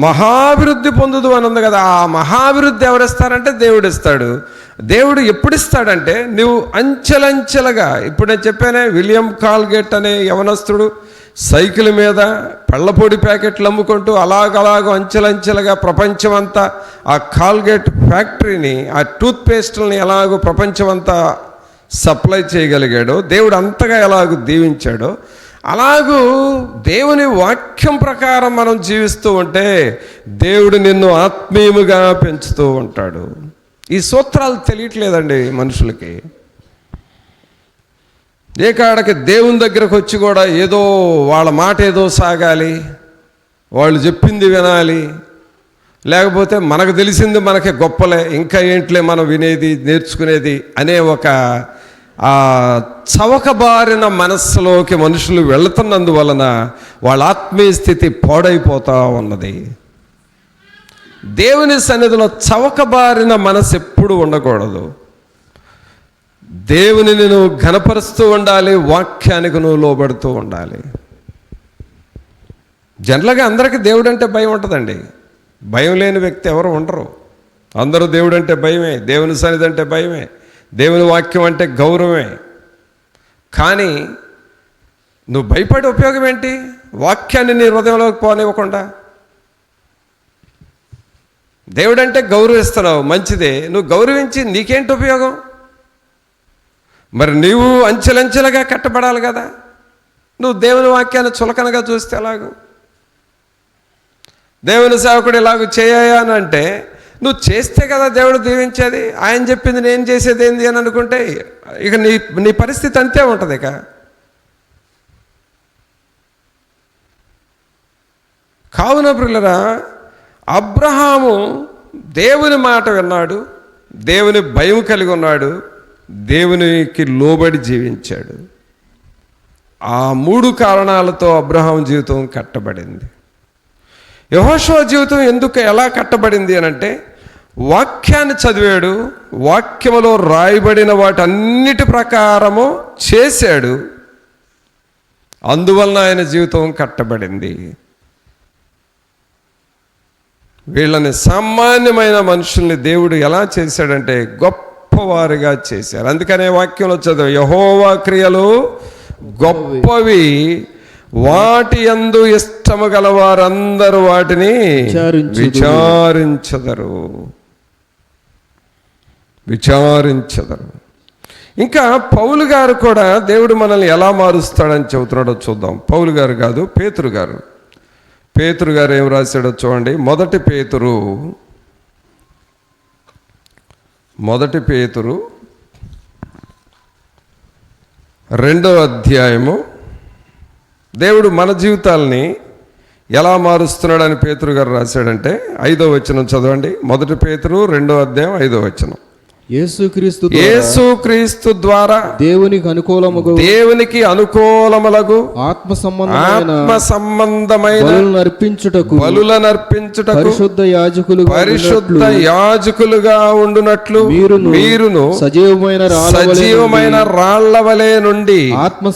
మహాభివృద్ధి పొందుదు అని ఉంది కదా. ఆ మహాభివృద్ధి ఎవరిస్తారంటే దేవుడు ఇస్తాడు. దేవుడు ఎప్పుడు ఇస్తాడంటే నువ్వు అంచెలంచెలుగా. ఇప్పుడు నేను చెప్పానే, విలియం కాల్గేట్ అనే యవనస్తుడు సైకిల్ మీద పళ్ళపొడి ప్యాకెట్లు అమ్ముకుంటూ అలాగలాగ అంచెలంచెలుగా ప్రపంచమంతా ఆ కాల్గేట్ ఫ్యాక్టరీని, ఆ టూత్పేస్ట్లని ఎలాగో ప్రపంచమంతా సప్లై చేయగలిగాడో, దేవుడు అంతగా ఎలాగో దీవించాడో, అలాగూ దేవుని వాక్యం ప్రకారం మనం జీవిస్తూ ఉంటే దేవుడు నిన్ను ఆత్మీయముగా పెంచుతూ ఉంటాడు. ఈ సూత్రాలు తెలియట్లేదండి మనుషులకి. ఏ కాడకి దేవుని దగ్గరకు వచ్చి కూడా ఏదో వాళ్ళ మాట ఏదో సాగాలి, వాళ్ళు చెప్పింది వినాలి, లేకపోతే మనకు తెలిసింది మనకి గొప్పలే, ఇంకా ఏంట్లే మనం వినేది నేర్చుకునేది అనే ఒక ఆ చవకబారిన మనస్సులోకి మనుషులు వెళుతున్నందువలన వాళ్ళ ఆత్మీయ స్థితి పాడైపోతూ ఉన్నది. దేవుని సన్నిధిలో చవకబారిన మనసు ఎప్పుడు ఉండకూడదు. దేవునిని నువ్వు ఘనపరుస్తూ ఉండాలి, వాక్యానికి నువ్వు లోబడుతూ ఉండాలి. జనరల్గా అందరికీ దేవుడు అంటే భయం ఉంటుందండి. భయం లేని వ్యక్తి ఎవరు ఉండరు. అందరూ దేవుడు అంటే భయమే, దేవుని సన్నిధి అంటే భయమే, దేవుని వాక్యం అంటే గౌరవమే. కానీ నువ్వు భయపడే ఉపయోగం ఏంటి? వాక్యాన్ని నీ హృదయంలోకి పోనివ్వకుండా. దేవుడంటే గౌరవిస్తున్నావు, మంచిదే, నువ్వు గౌరవించి నీకేంటి ఉపయోగం? మరి నీవు అంచెలంచెలుగా కట్టబడాలి కదా. నువ్వు దేవుని వాక్యాన్ని చులకనగా చూస్తే ఎలాగూ? దేవుని సేవకుడు ఇలాగూ చేయాలి అని అంటే నువ్వు చేస్తే కదా దేవుడు దీవించేది. ఆయన చెప్పింది నేను చేసేది ఏంది అని అనుకుంటే ఇక నీ పరిస్థితి అంతే ఉంటుంది. ఇక కావున ప్రియులరా, అబ్రహాము దేవుని మాట విన్నాడు, దేవుని భయం కలిగి ఉన్నాడు, దేవునికి లోబడి జీవించాడు. ఆ 3 కారణాలతో అబ్రహాం జీవితం కట్టబడింది. యెహోషువ జీవితం ఎలా కట్టబడింది అనంటే, వాక్యాన్ని చదివాడు, వాక్యములో రాయబడిన వాటన్నిటి ప్రకారము చేశాడు, అందువలన ఆయన జీవితం కట్టబడింది. వీళ్ళని సామాన్యమైన మనుషుల్ని దేవుడు ఎలా చేశాడంటే గొప్పవారిగా చేశారు. అందుకనే వాక్యంలో చదువు, యెహోవా క్రియలు గొప్పవి, వాటి యందు ఇష్టము గలవారందరూ వాటిని విచారించదరు. ఇంకా పౌలు గారు కూడా దేవుడు మనల్ని ఎలా మారుస్తాడని చెబుతున్నాడో చూద్దాం. పౌలు గారు కాదు, పేతురు గారు ఏం రాశాడో చూడండి. మొదటి పేతురు 2వ అధ్యాయము. దేవుడు మన జీవితాలని ఎలా మారుస్తున్నాడని పేతురు గారు రాశాడంటే 5వ వచనం చదవండి. మొదటి పేతురు 2వ అధ్యాయం 5వ వచనం. యేసుక్రీస్తు ద్వారా దేవునికి అనుకూలములగు ఆత్మ సంబంధమైన బలులనర్పించుటకు పరిశుద్ధ యాజకులుగా ఉండునట్లు మీరును సజీవమైన రాళ్ల వలె నుండి ఆత్మ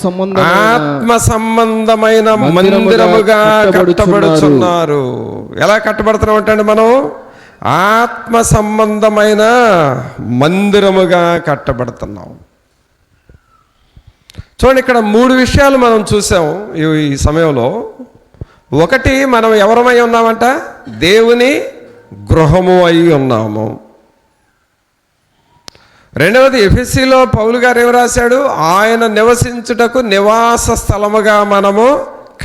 సంబంధమైన మందిరముగా కట్టబడుచున్నారు. ఎలా కట్టబడుతున్నాం అంటే మనం ఆత్మ సంబంధమైన మందిరముగా కట్టబడుతున్నాం. చూడండి, ఇక్కడ 3 విషయాలు మనం చూసాం ఈ సమయంలో. ఒకటి, మనం ఎవరమై ఉన్నామంట? దేవుని గృహము అయి ఉన్నాము. రెండవది, ఎఫెసీలో పౌలు గారు ఏం రాశాడు? ఆయన నివసించుటకు నివాస స్థలముగా మనము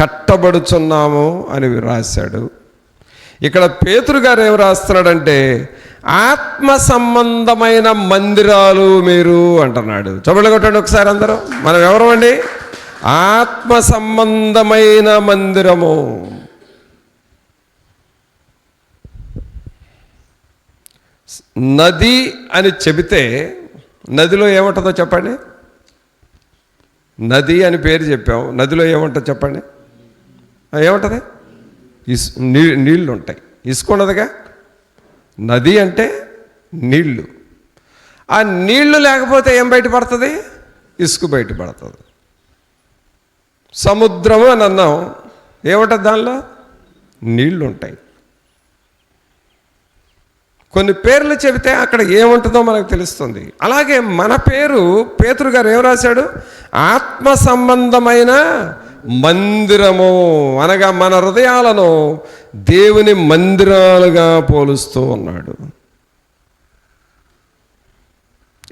కట్టబడుచున్నాము అని రాశాడు. ఇక్కడ పేతురు గారు ఏం రాస్తున్నాడంటే ఆత్మ సంబంధమైన మందిరాలు మీరు అంటున్నాడు. చప్పట్లు కొట్టండి ఒకసారి అందరూ. మనం ఎవరమండి? ఆత్మ సంబంధమైన మందిరము. నది అని చెబితే నదిలో ఏముంటుందో చెప్పండి. నది అని పేరు చెప్పాం, నదిలో ఏముంటుందో చెప్పండి. ఏముంటుంది? నీళ్ళు ఉంటాయి, ఇసుక ఉండదుగా. నది అంటే నీళ్ళు. ఆ నీళ్లు లేకపోతే ఏం బయటపడుతుంది? ఇసుక బయటపడుతుంది. సముద్రము అని అన్నాం, ఏముంటుంది దానిలో? నీళ్లు ఉంటాయి. కొన్ని పేర్లు చెబితే అక్కడ ఏముంటుందో మనకు తెలుస్తుంది. అలాగే మన పేరు పేతురు గారు ఏం రాశాడు? ఆత్మ సంబంధమైన మందిరము అనగా మన హృదయాలను దేవుని మందిరాలుగా పోలుస్తూ ఉన్నాడు.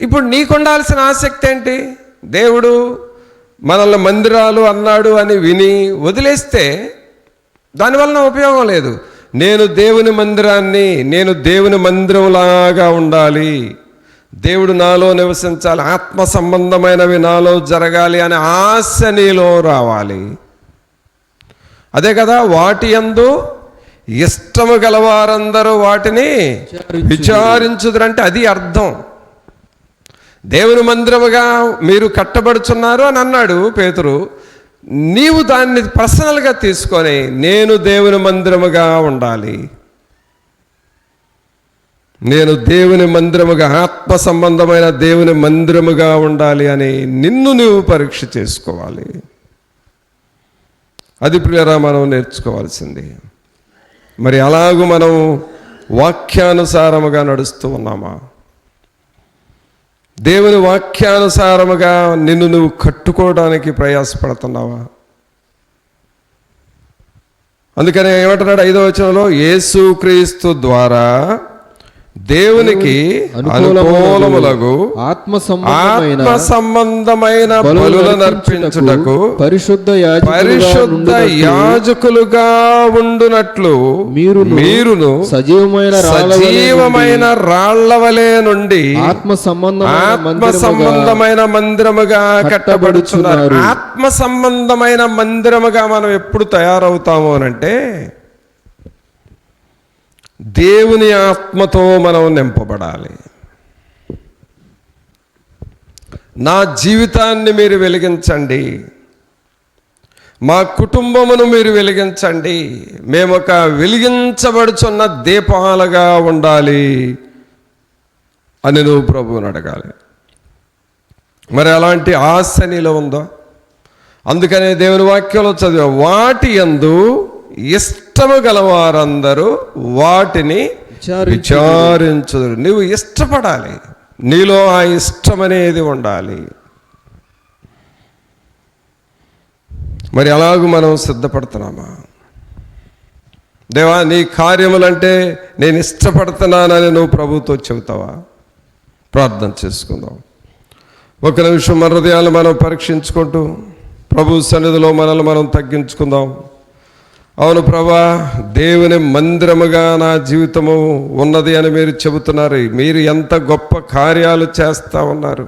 ఇప్పుడు నీకుండాల్సిన ఆసక్తి ఏంటి? దేవుడు మనల్ని మందిరాలు అన్నాడు అని విని వదిలేస్తే దానివలన ఉపయోగం లేదు. నేను దేవుని మందిరంలాగా ఉండాలి, దేవుడు నాలో నివసించాలి, ఆత్మ సంబంధమైనవి నాలో జరగాలి అనే ఆశ నీలో రావాలి. అదే కదా, వాటి యందు ఇష్టము గలవారందరూ వాటిని విచారించుదురంటే అది అర్థం. దేవుని మందిరముగా మీరు కట్టబడుచున్నారు అని అన్నాడు పేతురు. నీవు దాన్ని పర్సనల్గా తీసుకొని నేను దేవుని మందిరముగా ఉండాలి, నేను దేవుని మందిరముగా, ఆత్మ సంబంధమైన దేవుని మందిరముగా ఉండాలి అని నిన్ను నువ్వు పరీక్ష చేసుకోవాలి. అది ప్రియరా మనం నేర్చుకోవాల్సింది. మరి అలాగూ మనం వాక్యానుసారముగా నడుస్తూ ఉన్నామా? దేవుని వాక్యానుసారముగా నిన్ను నువ్వు కట్టుకోవడానికి ప్రయాసపడుతున్నావా? అందుకని ఏమంటున్నాడు 5వ వచనంలో? యేసుక్రీస్తు ద్వారా దేవునికి అనుకూలములగు ఆత్మ సంబంధమైన బలులనర్పించుటకు పరిశుద్ధ యాజకులుగా ఉండునట్లు మీరును సజీవమైన రాళ్ల వలె నుండి ఆత్మ సంబంధమైన మందిరముగా కట్టబడుచున్నారు. ఆత్మ సంబంధమైన మందిరముగా మనం ఎప్పుడు తయారవుతాము అనంటే దేవుని ఆత్మతో మనం నింపబడాలి. నా జీవితాన్ని మీరు వెలిగించండి, మా కుటుంబమును మీరు వెలిగించండి, మేము ఒక వెలిగించబడుచున్న దీపాలుగా ఉండాలి అని నువ్వు ప్రభువుని అడగాలి. మరి అలాంటి ఆశ నీలో ఉందో? అందుకనే దేవుని వాక్యంలో చదివా, వాటి యందు ఇష్టము గలవారందరూ వాటిని విచారించుదురు. నువ్వు ఇష్టపడాలి, నీలో ఆ ఇష్టం అనేది ఉండాలి. మరి అలాగూ మనం సిద్ధపడుతున్నామా? దేవా, నీ కార్యములంటే నేను ఇష్టపడుతున్నానని నువ్వు ప్రభుతో చెబుతావా? ప్రార్థన చేసుకుందాం. ఒక నిమిషం మన హృదయాలు మనం పరీక్షించుకుంటూ ప్రభు సన్నిధిలో మనల్ని మనం తగ్గించుకుందాం. అవును ప్రభా, దేవుని మందిరముగా నా జీవితము ఉన్నది అని మీరు చెబుతున్నారు. మీరు ఎంత గొప్ప కార్యాలు చేస్తూ ఉన్నారు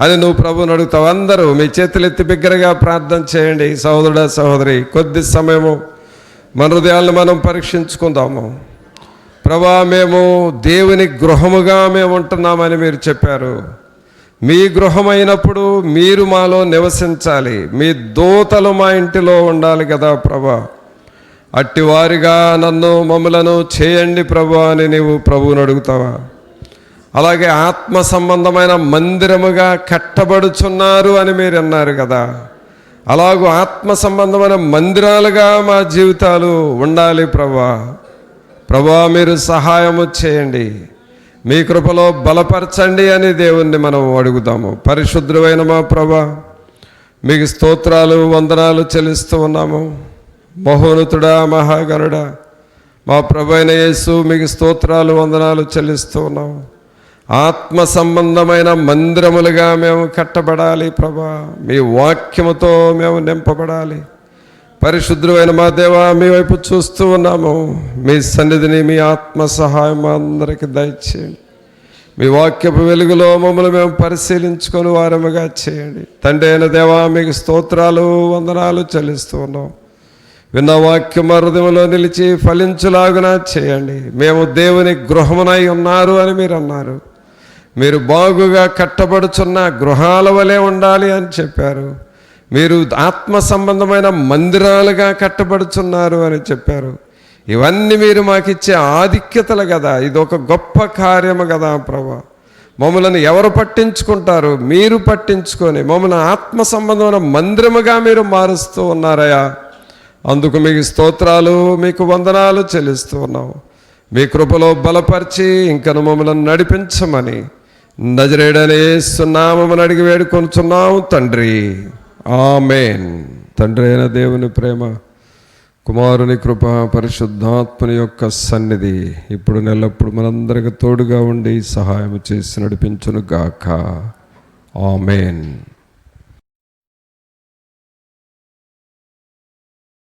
అని నువ్వు ప్రభుని అడుగుతావు. అందరూ మీ చేతులు ఎత్తి బిగ్గరగా ప్రార్థన చేయండి. సహోదరుడా, సహోదరి, కొద్ది సమయము మన హృదయాలను మనం పరీక్షించుకుందాము. ప్రభా, మేము దేవుని గృహముగా మేము ఉంటున్నామని మీరు చెప్పారు. మీ గృహమైనప్పుడు మీరు మాలో నివసించాలి, మీ దూతలు మా ఇంటిలో ఉండాలి కదా ప్రభా. అట్టివారిగా మమ్మలను చేయండి ప్రభా అని నీవు ప్రభువుని అడుగుతావా? అలాగే ఆత్మ సంబంధమైన మందిరముగా కట్టబడుచున్నారు అని మీరు అన్నారు కదా. అలాగూ ఆత్మ సంబంధమైన మందిరాలుగా మా జీవితాలు ఉండాలి ప్రభా. ప్రభా, మీరు సహాయము చేయండి, మీ కృపలో బలపరచండి అని దేవుణ్ణి మనం అడుగుతాము. పరిశుద్ధమైన మా ప్రభా, మీకు స్తోత్రాలు వందనాలు చెల్లిస్తూ ఉన్నాము. మహోన్నతుడా, మహాగణుడా, మా ప్రభు అయిన యేసు, మీకు స్తోత్రాలు వందనాలు చెల్లిస్తూ ఉన్నాము. ఆత్మ సంబంధమైన మందిరములుగా మేము కట్టబడాలి ప్రభా. మీ వాక్యముతో మేము నింపబడాలి. పరిశుద్ధమైన మా దేవా, మీ వైపు చూస్తూ ఉన్నాము. మీ సన్నిధిని, మీ ఆత్మ సహాయం మా అందరికీ దయచేయండి. మీ వాక్యపు వెలుగులో మమ్మల్ని మేము పరిశీలించుకొని వారముగా చేయండి. తండ్రి అయిన దేవా, మీకు స్తోత్రాలు వందనాలు చెల్లిస్తూ ఉన్నాం. విన్న వాక్యం హృదయంలో నిలిచి ఫలించులాగున చేయండి. మేము దేవుని గృహమునై ఉన్నారు అని మీరు అన్నారు. మీరు బాగుగా కట్టబడుచున్న గృహాల వలె ఉండాలి అని చెప్పారు. మీరు ఆత్మ సంబంధమైన మందిరాలుగా కట్టబడుచున్నారు అని చెప్పారు. ఇవన్నీ మీరు మాకిచ్చే ఆధిక్యతలు కదా. ఇది ఒక గొప్ప కార్యము కదా ప్రభా. మమ్మల్ని ఎవరు పట్టించుకుంటారు? మీరు పట్టించుకొని మమ్మల్ని ఆత్మ సంబంధమైన మందిరముగా మీరు మారుస్తూ ఉన్నారయ్యా. అందుకు మీకు స్తోత్రాలు, మీకు వందనాలు చెల్లిస్తూ ఉన్నాం. మీ కృపలో బలపరిచి ఇంకను మమ్మల్ని నడిపించమని నజరేయుడైన యేసు నామమున అడిగి వేడుకొనుచున్నాము తండ్రి, ఆమేన్. తండ్రి అయిన దేవుని ప్రేమ, కుమారుని కృప, పరిశుద్ధాత్మని యొక్క సన్నిధి ఇప్పుడు నెల్లప్పుడు మనందరికి తోడుగా ఉండి సహాయం చేసి నడిపించును గాక. ఆమేన్.